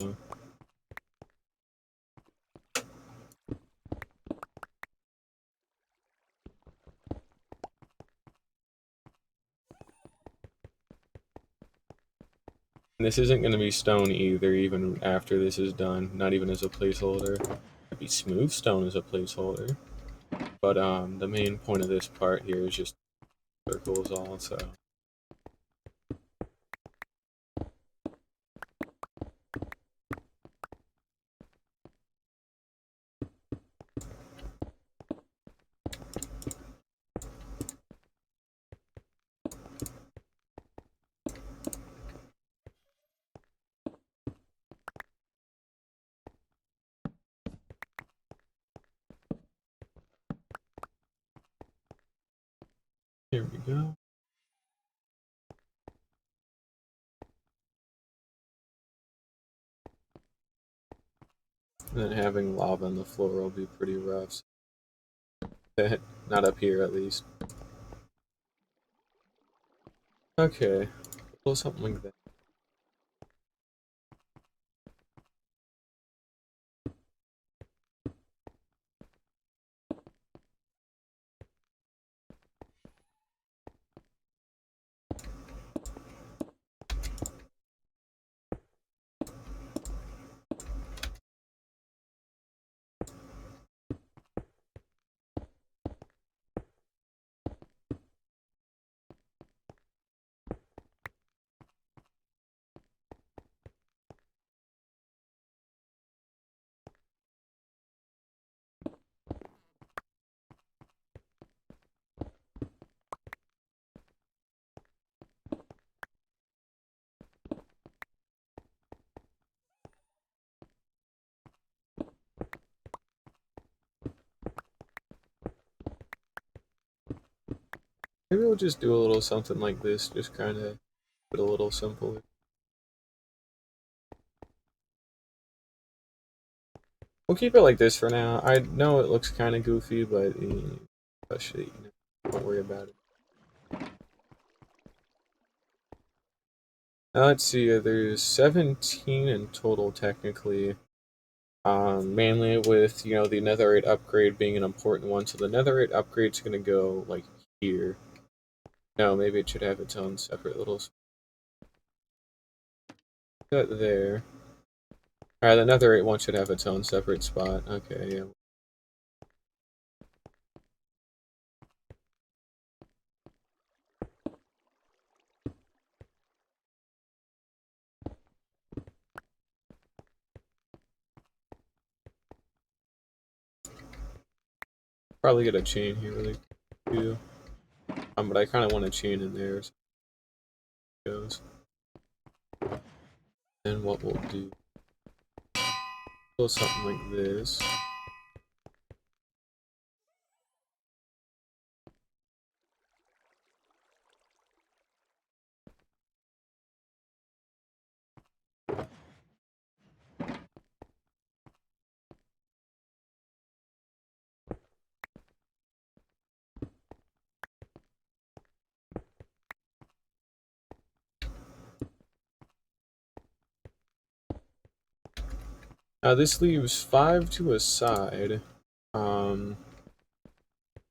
And this isn't going to be stone either, even after this is done. Not even as a placeholder. It'd be smooth stone as a placeholder. But the main point of this part here is just circles also. Here we go. And then having lava on the floor will be pretty rough. Not up here, at least. Okay. Well, something like that. Maybe we'll just do a little something like this, just kind of put a little simpler. We'll keep it like this for now. I know it looks kind of goofy, but shit, don't worry about it. Now let's see, there's 17 in total technically. Mainly with, the netherite upgrade being an important one. So the netherite upgrade's gonna go like here. No, maybe it should have its own separate little spot there. Alright, the netherite one should have its own separate spot. Okay, yeah. Probably get a chain here really too. But I kind of want a chain in there. So it goes. And what we'll do, something like this. Now this leaves 5 to a side.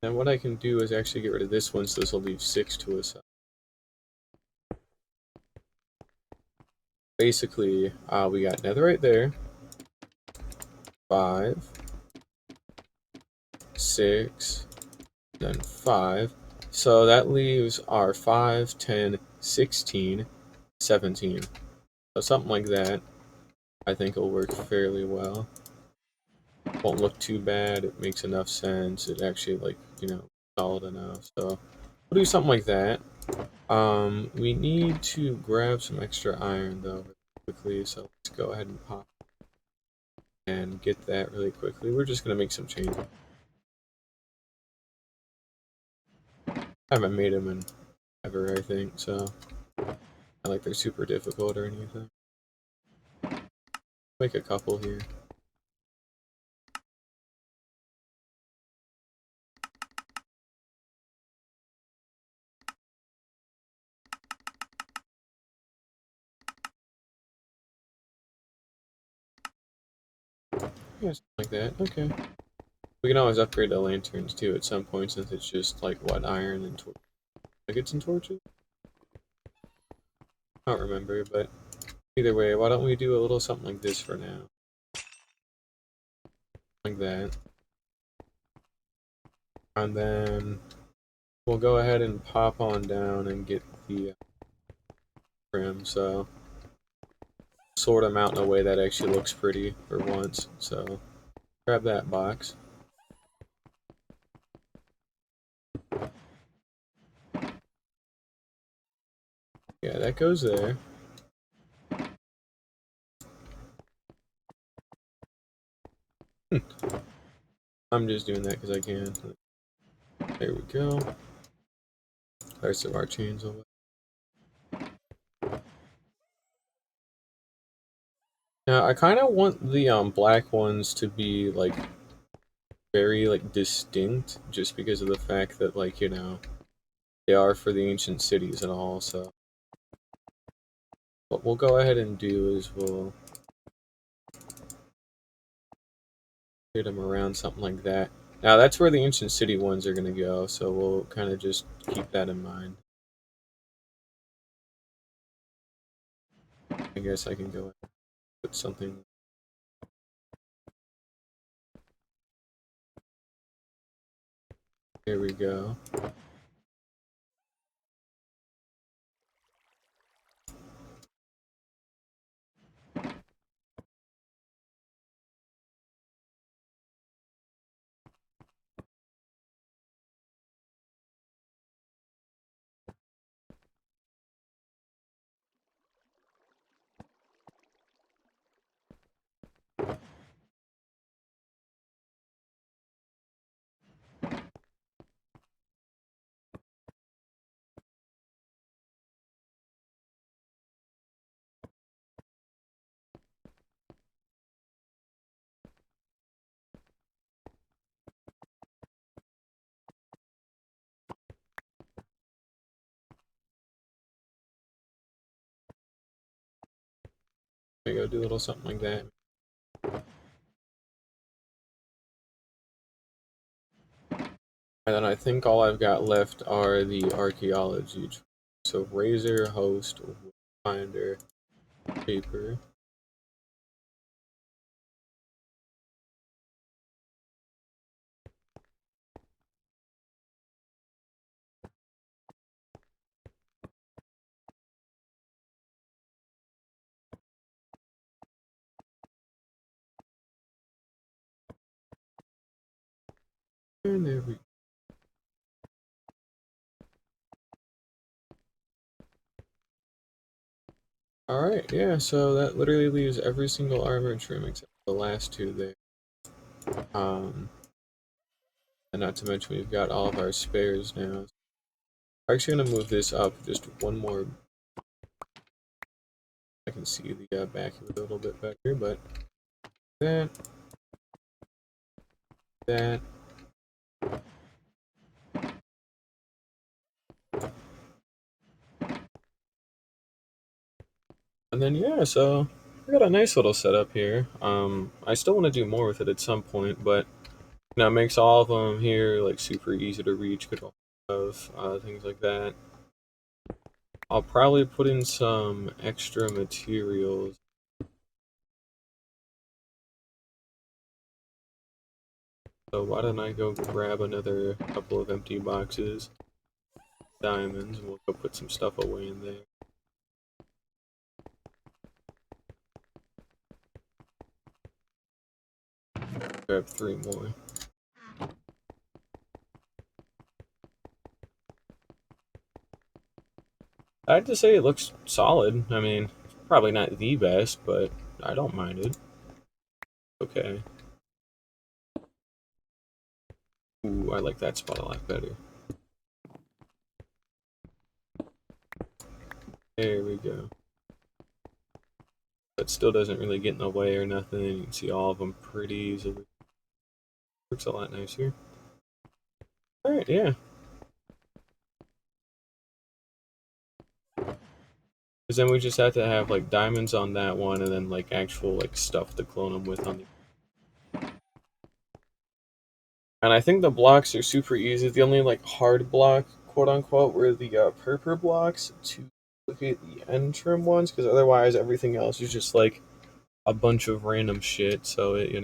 And what I can do is actually get rid of this one, so this will leave 6 to us. Basically, we got netherite there, 5, 6, then 5. So that leaves our 5, 10, 16, 17. So something like that, I think will work fairly well. Won't look too bad, it makes enough sense, it actually, like, solid enough. So we'll do something like that. We need to grab some extra iron, though, quickly, so let's go ahead and pop and get that really quickly. We're just going to make some changes. I haven't made them in ever, I think, so not like they're super difficult or anything. Make a couple here. Yeah, something like that. Okay. We can always upgrade the lanterns too at some point, since it's just like what, iron and nuggets and torches? I don't remember, but either way, why don't we do a little something like this for now? Like that. And then we'll go ahead and pop on down and get the trim, so sort them out in a way that actually looks pretty for once. So grab that box. Yeah, that goes there. I'm just doing that because I can. There we go. Rest of our chains away. Now I kind of want the black ones to be like very like distinct, just because of the fact that, like, they are for the ancient cities and all. So what we'll go ahead and do is we'll get them around something like that. Now that's where the ancient city ones are gonna go, so we'll kind of just keep that in mind. I guess I can go ahead and put something. There we go. There we go. Do a little something like that. And then I think all I've got left are the archaeology. So razor, host, finder, paper. And there we go. Alright, yeah, so that literally leaves every single armor trim except the last two there. And not to mention we've got all of our spares now. I'm actually gonna move this up just one more. I can see the back of it a little bit better, but that, that, and then yeah, so I got a nice little setup here. I still want to do more with it at some point, but It makes all of them here like super easy to reach. Could have things like that. I'll probably put in some extra materials. So why don't I go grab another couple of empty boxes, diamonds, and we'll go put some stuff away in there. Grab 3 more. I have to say it looks solid. I mean, probably not the best, but I don't mind it. Okay. Ooh, I like that spot a lot better. There we go. But still doesn't really get in the way or nothing. You can see all of them pretty easily. Looks a lot nicer. Alright, yeah. Because then we just have to have like diamonds on that one and then like actual like stuff to clone them with on the. And I think the blocks are super easy. The only like hard block, quote unquote, were the purple blocks to locate the end trim ones, because otherwise everything else is just like a bunch of random shit. So it,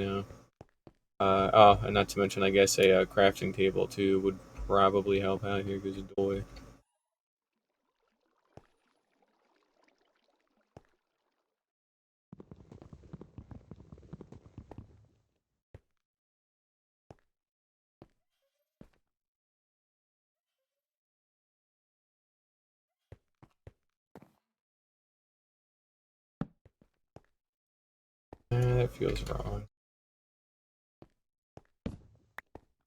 oh, and not to mention, I guess a crafting table too would probably help out here because of Doy. That feels wrong.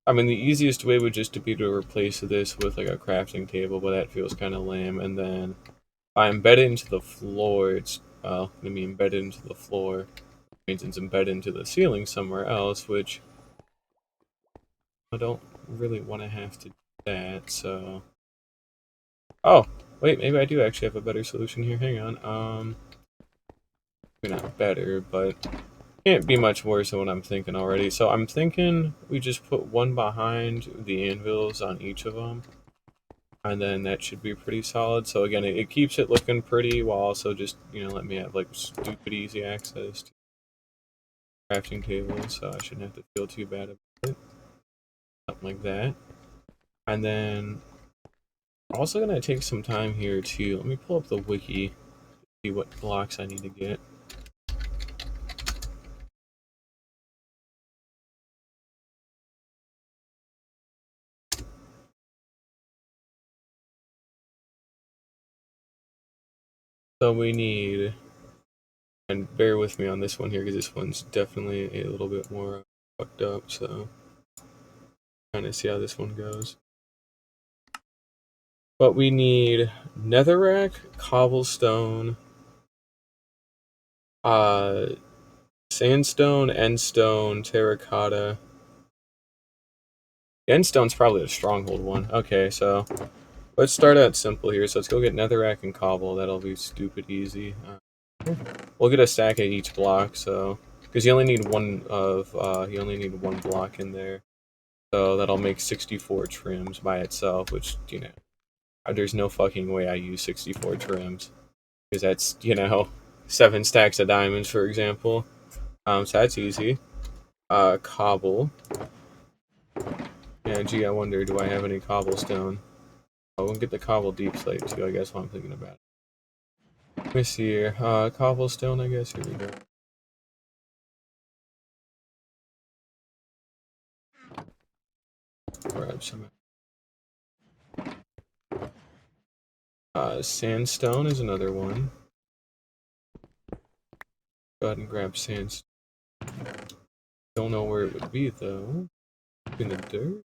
I mean, the easiest way would just to be to replace this with like a crafting table, but that feels kind of lame. And then I embed it into the floor. It's well, gonna be embedded into the floor. It means it's embedded into the ceiling somewhere else, which I don't really want to have to do that. So, oh wait, maybe I do actually have a better solution here. Hang on. Maybe not better, but can't be much worse than what I'm thinking already. So I'm thinking we just put one behind the anvils on each of them. And then that should be pretty solid. So again, it keeps it looking pretty while also just, let me have like stupid easy access to crafting tables. So I shouldn't have to feel too bad about it. Something like that. And then I'm also going to take some time here to, let me pull up the wiki, see what blocks I need to get. So we need, and bear with me on this one here because this one's definitely a little bit more fucked up, so trying to see how this one goes. But we need netherrack, cobblestone, sandstone, endstone, terracotta. Endstone's probably the stronghold one. Okay, so let's start out simple here. So let's go get netherrack and cobble. That'll be stupid easy. We'll get a stack at each block, so because you only need one block in there, so that'll make 64 trims by itself. Which there's no fucking way I use 64 trims because that's 7 stacks of diamonds, for example. So that's easy. Cobble. Yeah, gee, I wonder, do I have any cobblestone? Oh, we'll get the cobble deep slate too, I guess, while I'm thinking about it. Let me see here. Cobblestone, I guess. Here we go. Grab some. Sandstone is another one. Go ahead and grab sandstone. Don't know where it would be, though. In the dirt?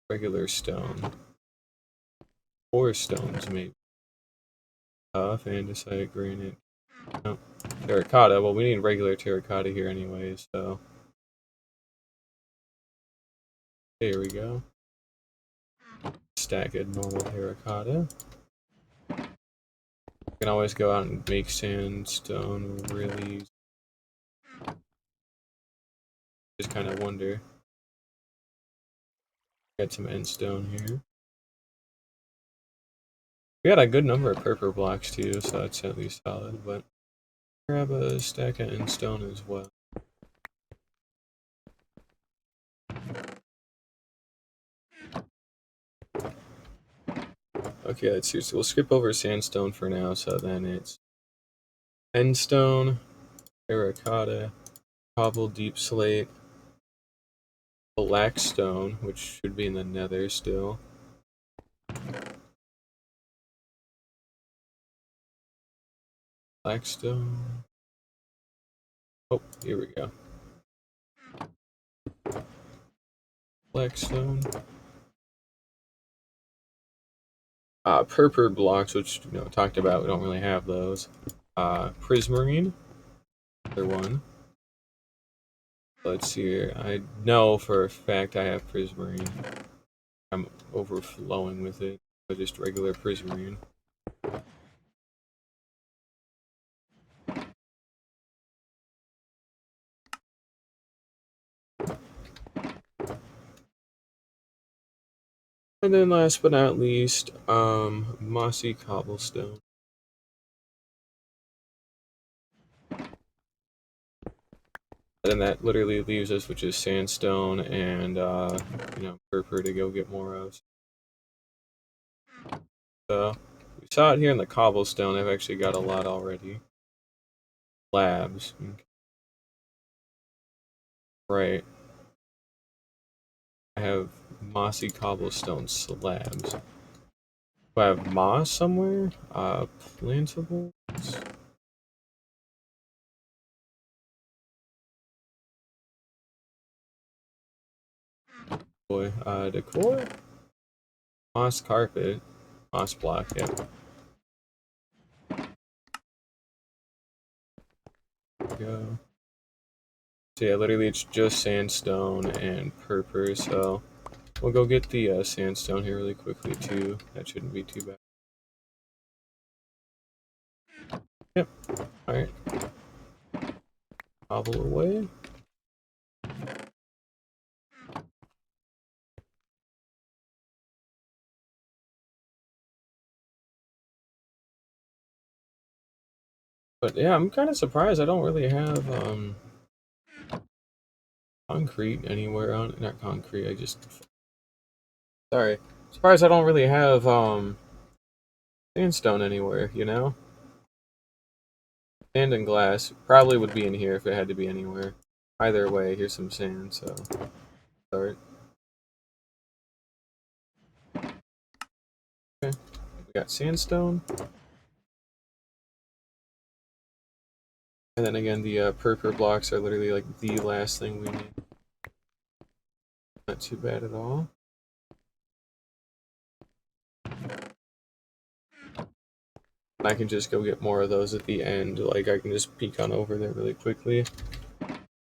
Regular stone. 4 stones, maybe. Tough, andesite, granite. No. Terracotta. Well, we need regular terracotta here anyway, so. There we go. Stack of normal terracotta. You can always go out and make sandstone really easy. Just kind of wonder. Got some end stone here. We got a good number of purple blocks too, so that's at least solid. But grab a stack of end stone as well. Okay, let's see. So we'll skip over sandstone for now. So then it's end stone, terracotta, cobble, deep slate, black stone, which should be in the nether still. Blackstone. Oh, here we go. Blackstone. Purple blocks, which talked about. We don't really have those. Prismarine. Another one. Let's see here. I know for a fact I have Prismarine. I'm overflowing with it. But just regular Prismarine. And then last but not least, mossy cobblestone. And then that literally leaves us with just sandstone and purple to go get more of. So we saw it here in the cobblestone. I've actually got a lot already. Labs. Okay. Right. I have mossy cobblestone slabs. Do I have moss somewhere? Plantables? Boy, decor? Moss carpet. Moss block, yep. Go. So yeah, literally it's just sandstone and purple, so we'll go get the sandstone here really quickly too. That shouldn't be too bad. Yep. Alright. Hobble away. But yeah, I'm kind of surprised I don't really have concrete anywhere on, not concrete, I just, sorry. Surprised I don't really have sandstone anywhere, you know? Sand and glass probably would be in here if it had to be anywhere. Either way, here's some sand, so start. Okay, we got sandstone. And then again, the purple blocks are literally like the last thing we need. Not too bad at all. I can just go get more of those at the end. Like, I can just peek on over there really quickly.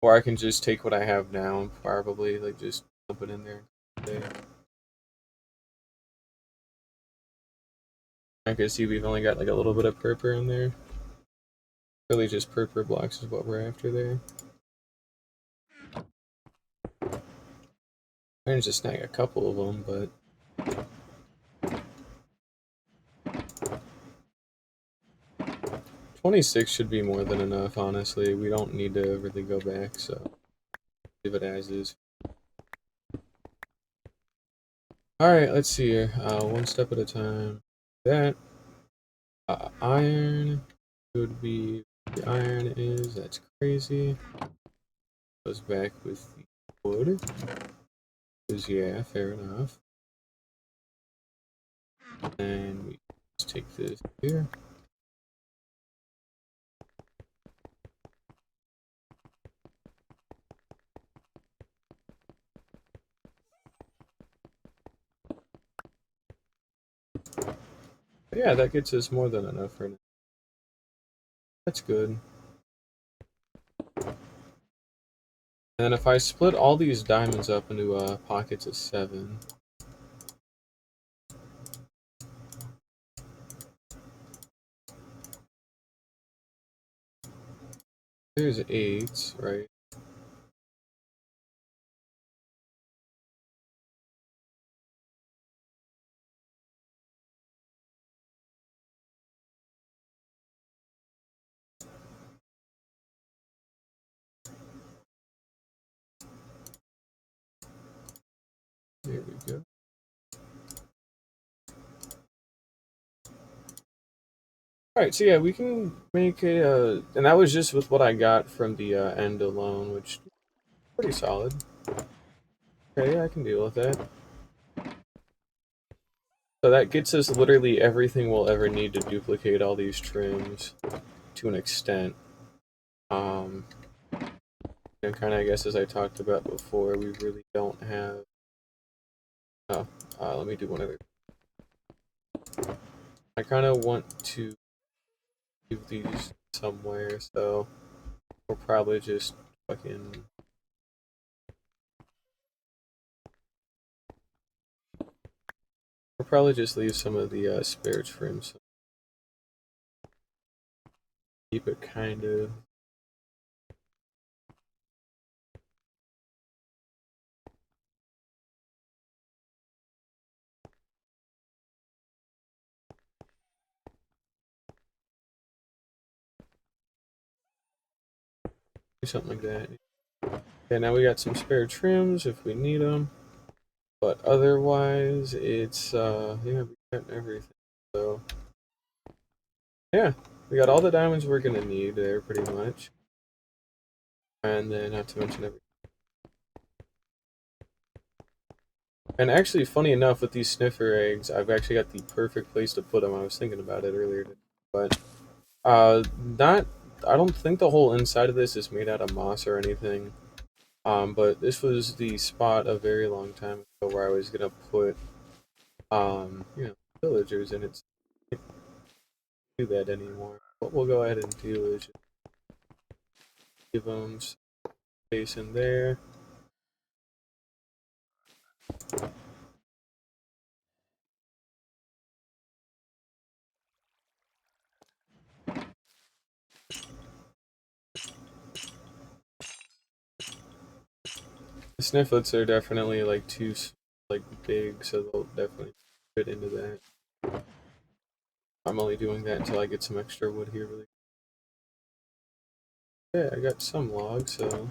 Or I can just take what I have now and probably, like, just dump it in there. I can see we've only got, like, a little bit of purple in there. Really just purple blocks is what we're after there. I can just snag a couple of them, but... 26 should be more than enough, honestly. We don't need to really go back, so... leave it as is. Alright, let's see here. One step at a time. That. Iron would be... the iron is, that's crazy. Goes back with the wood. Because, yeah, fair enough. And we just take this here. But yeah, that gets us more than enough for now. That's good. And if I split all these diamonds up into pockets of 7, there's 8, right? Here we go. Alright, so yeah, we can make a, and that was just with what I got from the end alone, which is pretty solid. Okay, yeah, I can deal with that. So that gets us literally everything we'll ever need to duplicate all these trims to an extent. And kind of, I guess, as I talked about before, we really don't have... Oh, let me do one other. I kind of want to leave these somewhere, so we'll probably just fucking... We'll probably just leave some of the spare trims. So keep it kind of... something like that. Okay, now we got some spare trims if we need them. But otherwise, it's, yeah, we got everything. So, yeah, we got all the diamonds we're gonna need there, pretty much. And then, not to mention everything. And actually, funny enough, with these sniffer eggs, I've actually got the perfect place to put them. I was thinking about it earlier, but, not, I don't think the whole inside of this is made out of moss or anything. But this was the spot a very long time ago where I was gonna put, you know, villagers, and it's can't do that anymore. What we'll go ahead and do is just give them space in there. The Snifflets are definitely like too like big, so they'll definitely fit into that. I'm only doing that until I get some extra wood here. Really, yeah, I got some logs, so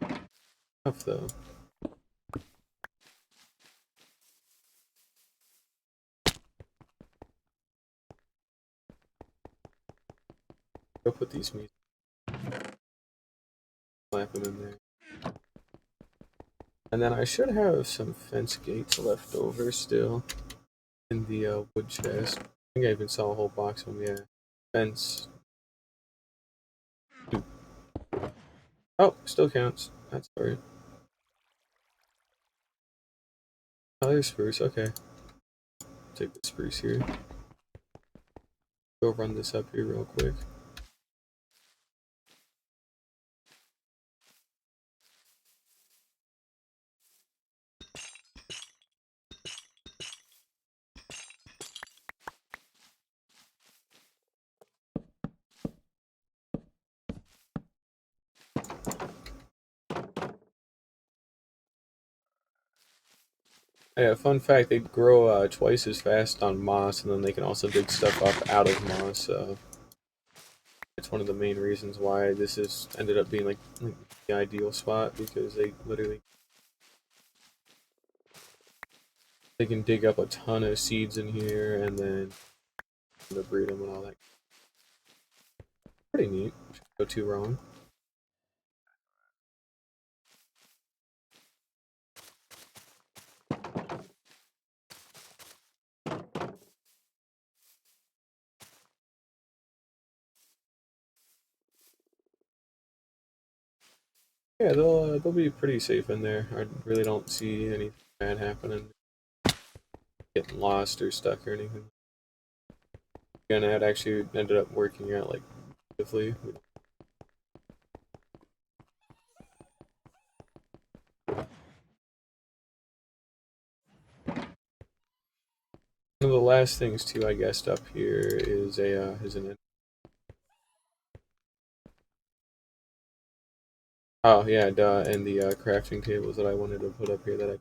enough though. Go put these meat, slap them in there, and then I should have some fence gates left over still in the wood chest. I think I even saw a whole box of them. Yeah, fence. Oh, still counts. That's alright. Oh, there's spruce. Okay, take the spruce here. Go run this up here real quick. Yeah, fun fact, they grow twice as fast on moss, and then they can also dig stuff up out of moss, so it's one of the main reasons why this has ended up being like the ideal spot, because they literally they can dig up a ton of seeds in here and then breed them and all that. Pretty neat. Shouldn't go too wrong. Yeah, they'll be pretty safe in there. I really don't see anything bad happening, getting lost or stuck or anything. And it actually ended up working out like beautifully. One of the last things too I guessed up here is a is an oh yeah, duh, and the crafting tables that I wanted to put up here that I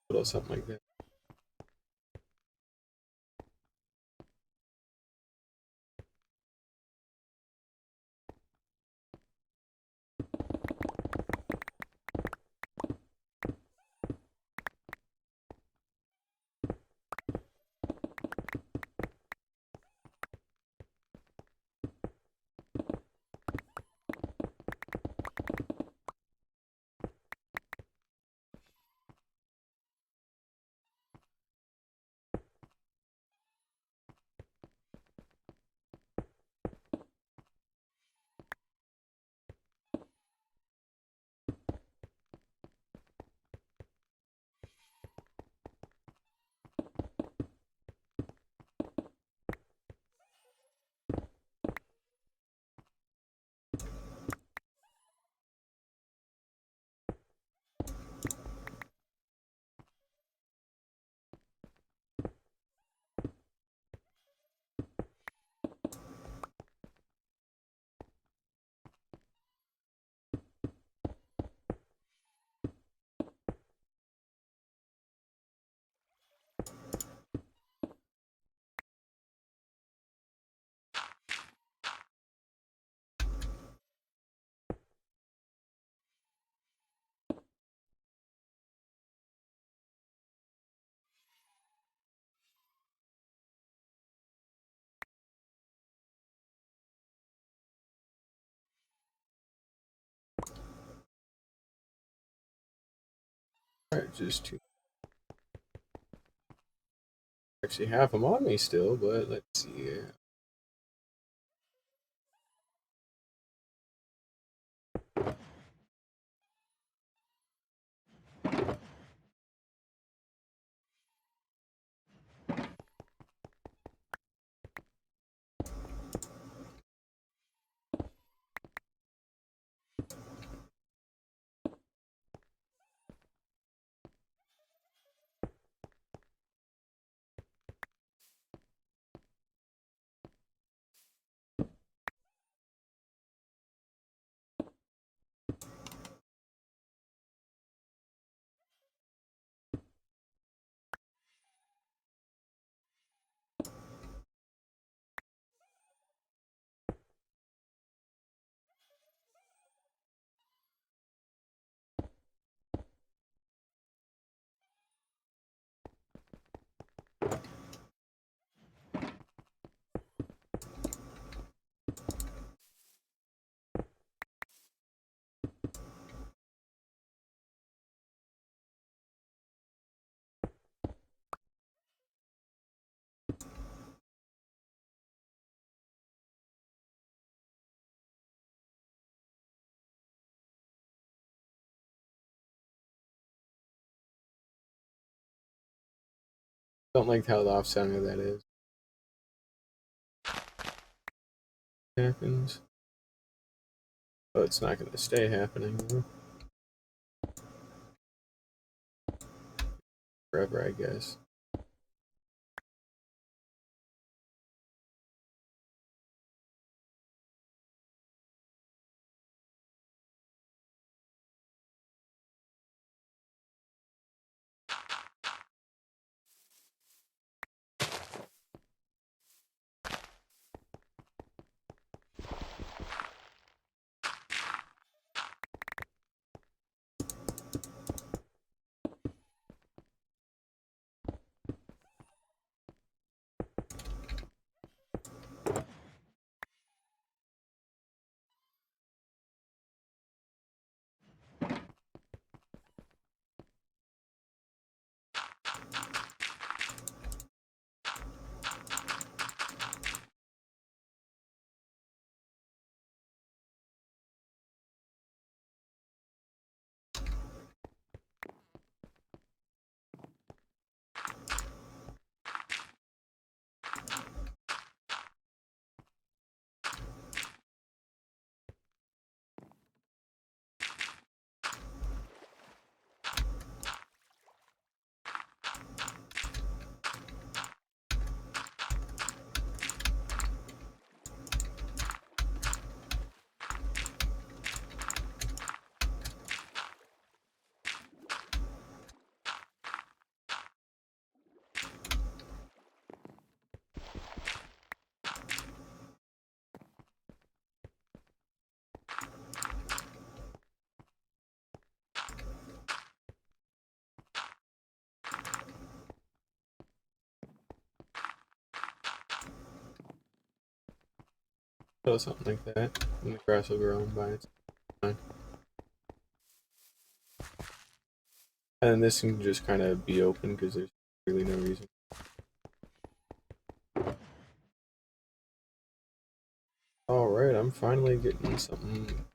Little something like that. Alright, just two. Actually have them on me still, but let's see here. Don't like how the off sound of that is. Happens. But it's not going to stay happening forever, I guess. Oh, something like that. And the grass will grow by its time. And this can just kind of be open because there's really no reason. Alright, I'm finally getting something.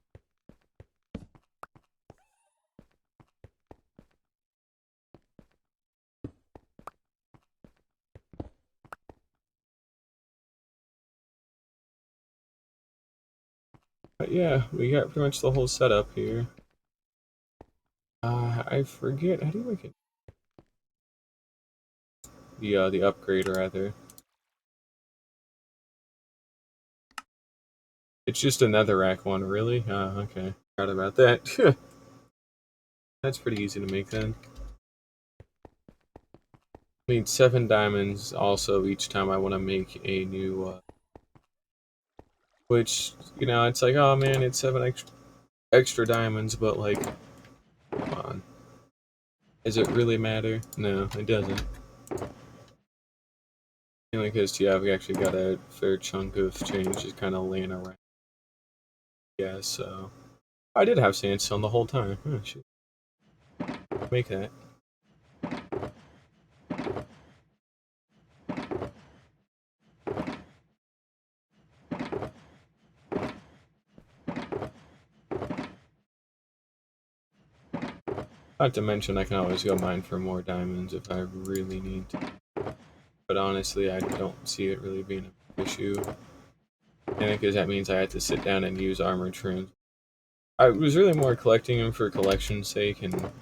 But yeah, we got pretty much the whole setup here. I forget, how do you make it? The upgrade, rather. It's just a netherrack one, really? Okay. Forgot about that. That's pretty easy to make then. I need 7 diamonds also each time I want to make a new, which, you know, it's like, oh man, it's 7 extra diamonds, but like, come on. Does it really matter? No, it doesn't. Mainly because, yeah, we actually got a fair chunk of change just kind of laying around. Yeah, so... I did have sandstone the whole time. Oh, shit. Make that. Not to mention, I can always go mine for more diamonds if I really need to. But honestly, I don't see it really being an issue. And because that means I have to sit down and use armor trims. I was really more collecting them for collection's sake, and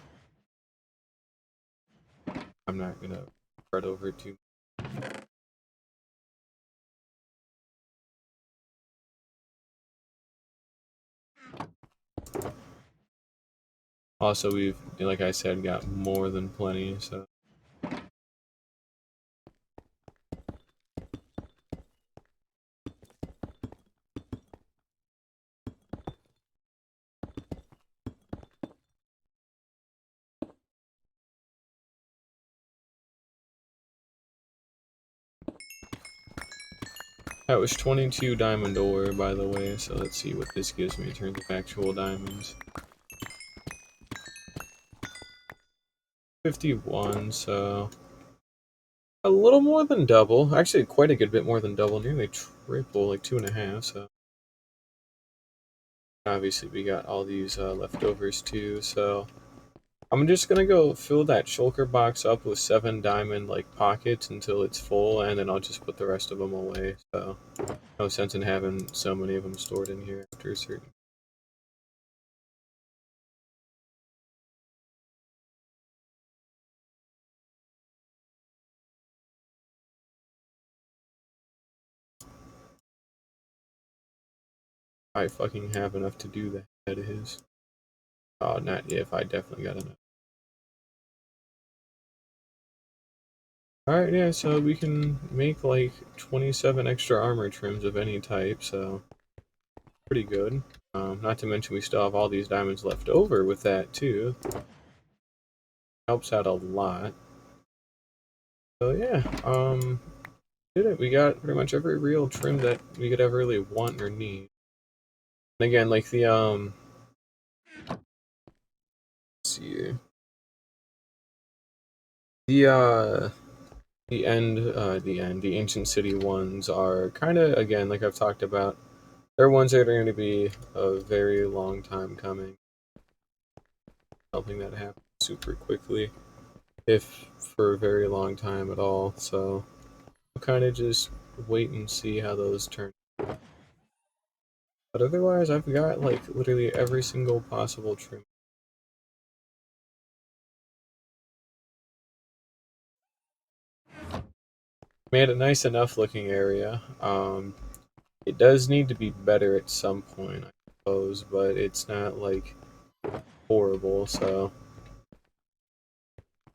I'm not gonna spread over it too much. Also, we've, like I said, got more than plenty, so... That was 22 diamond ore, by the way, so let's see what this gives me in terms of actual diamonds. 51, so... a little more than double. Actually, quite a good bit more than double. Nearly triple, like 2.5, so... obviously, we got all these leftovers, too, so... I'm just gonna go fill that shulker box up with 7 diamond, like, pockets until it's full, and then I'll just put the rest of them away, so... no sense in having so many of them stored in here after a certain... I fucking have enough to do that. That is. Oh, not if I definitely got enough. Alright, yeah, so we can make like 27 extra armor trims of any type, so pretty good. Not to mention we still have all these diamonds left over with that too. Helps out a lot. So yeah, did it. We got pretty much every real trim that we could ever really want or need. And again, like the let's see here. The the ancient city ones are kind of, again, like I've talked about, they're ones that are going to be a very long time coming. Something that happens super quickly, if for a very long time at all. So we'll kind of just wait and see how those turn. But otherwise, I've got like literally every single possible trim. Made a nice enough looking area. It does need to be better at some point, I suppose, but it's not like horrible, so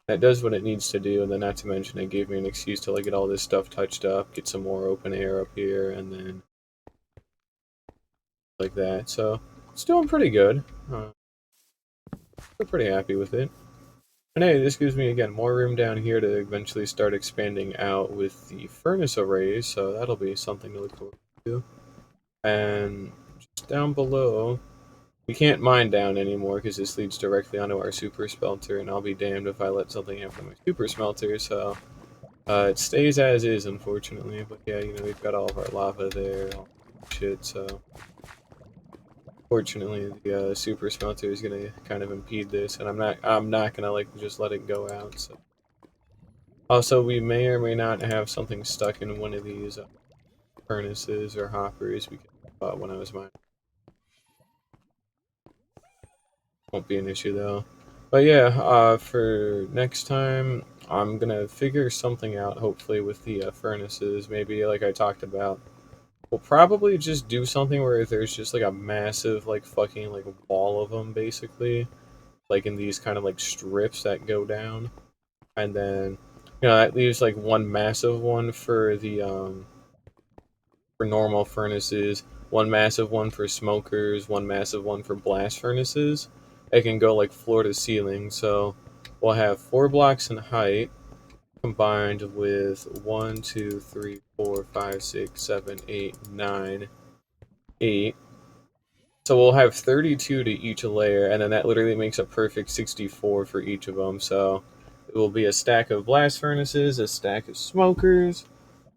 that does what it needs to do. And then, not to mention, it gave me an excuse to like get all this stuff touched up, get some more open air up here, and then like that. So it's doing pretty good. We're pretty happy with it. And hey, this gives me again more room down here to eventually start expanding out with the furnace arrays, so that'll be something to look forward to. And just down below, we can't mine down anymore because this leads directly onto our super smelter, and I'll be damned if I let something happen to my super smelter, so it stays as is, unfortunately. But yeah, we've got all of our lava there, all that shit, so fortunately the super smelter is gonna kind of impede this, and I'm not gonna like just let it go out. So also, we may or may not have something stuck in one of these furnaces or hoppers because when I was mining. Won't be an issue though. But yeah, for next time, I'm gonna figure something out. Hopefully with the furnaces, maybe like I talked about. We'll probably just do something where there's just like a massive like fucking like wall of them basically, like in these kind of like strips that go down, and then that leaves like one massive one for the for normal furnaces, one massive one for smokers, one massive one for blast furnaces. It can go like floor to ceiling, so we'll have 4 blocks in height combined with 1, 2, 3, 4, 5, 6, 7, 8, 9, 8. So we'll have 32 to each layer, and then that literally makes a perfect 64 for each of them. So it will be a stack of blast furnaces, a stack of smokers,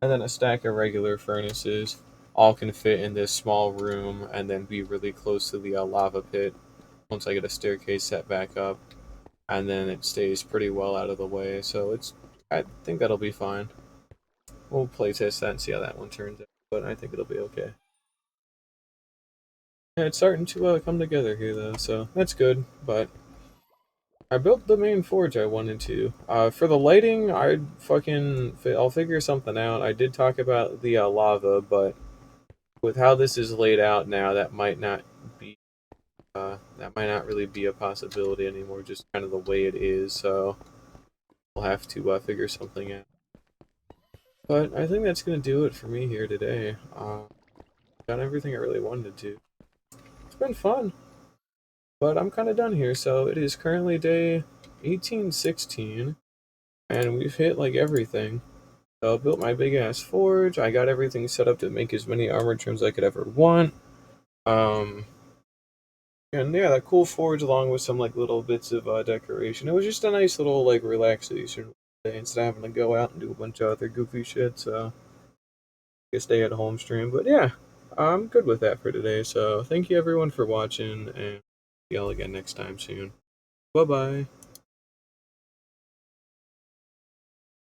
and then a stack of regular furnaces. All can fit in this small room and then be really close to the lava pit once I get a staircase set back up. And then it stays pretty well out of the way, so I think that'll be fine. We'll play test that and see how that one turns out, but I think it'll be okay. Yeah, it's starting to come together here though, so that's good. But I built the main forge I wanted to. For the lighting, I'll figure something out. I did talk about the lava, but with how this is laid out now, be that might not really be a possibility anymore. Just kind of the way it is, so we'll have to figure something out. But I think that's gonna do it for me here today. Done everything I really wanted to. It's been fun. But I'm kind of done here, so it is currently day 1816, and we've hit like everything. So I built my big ass forge. I got everything set up to make as many armor trims I could ever want. Um, and yeah, that cool forge along with some like little bits of decoration. It was just a nice little like relaxation day instead of having to go out and do a bunch of other goofy shit. So I guess stay at home stream. But yeah, I'm good with that for today. So thank you everyone for watching, and see y'all again next time soon. Bye bye.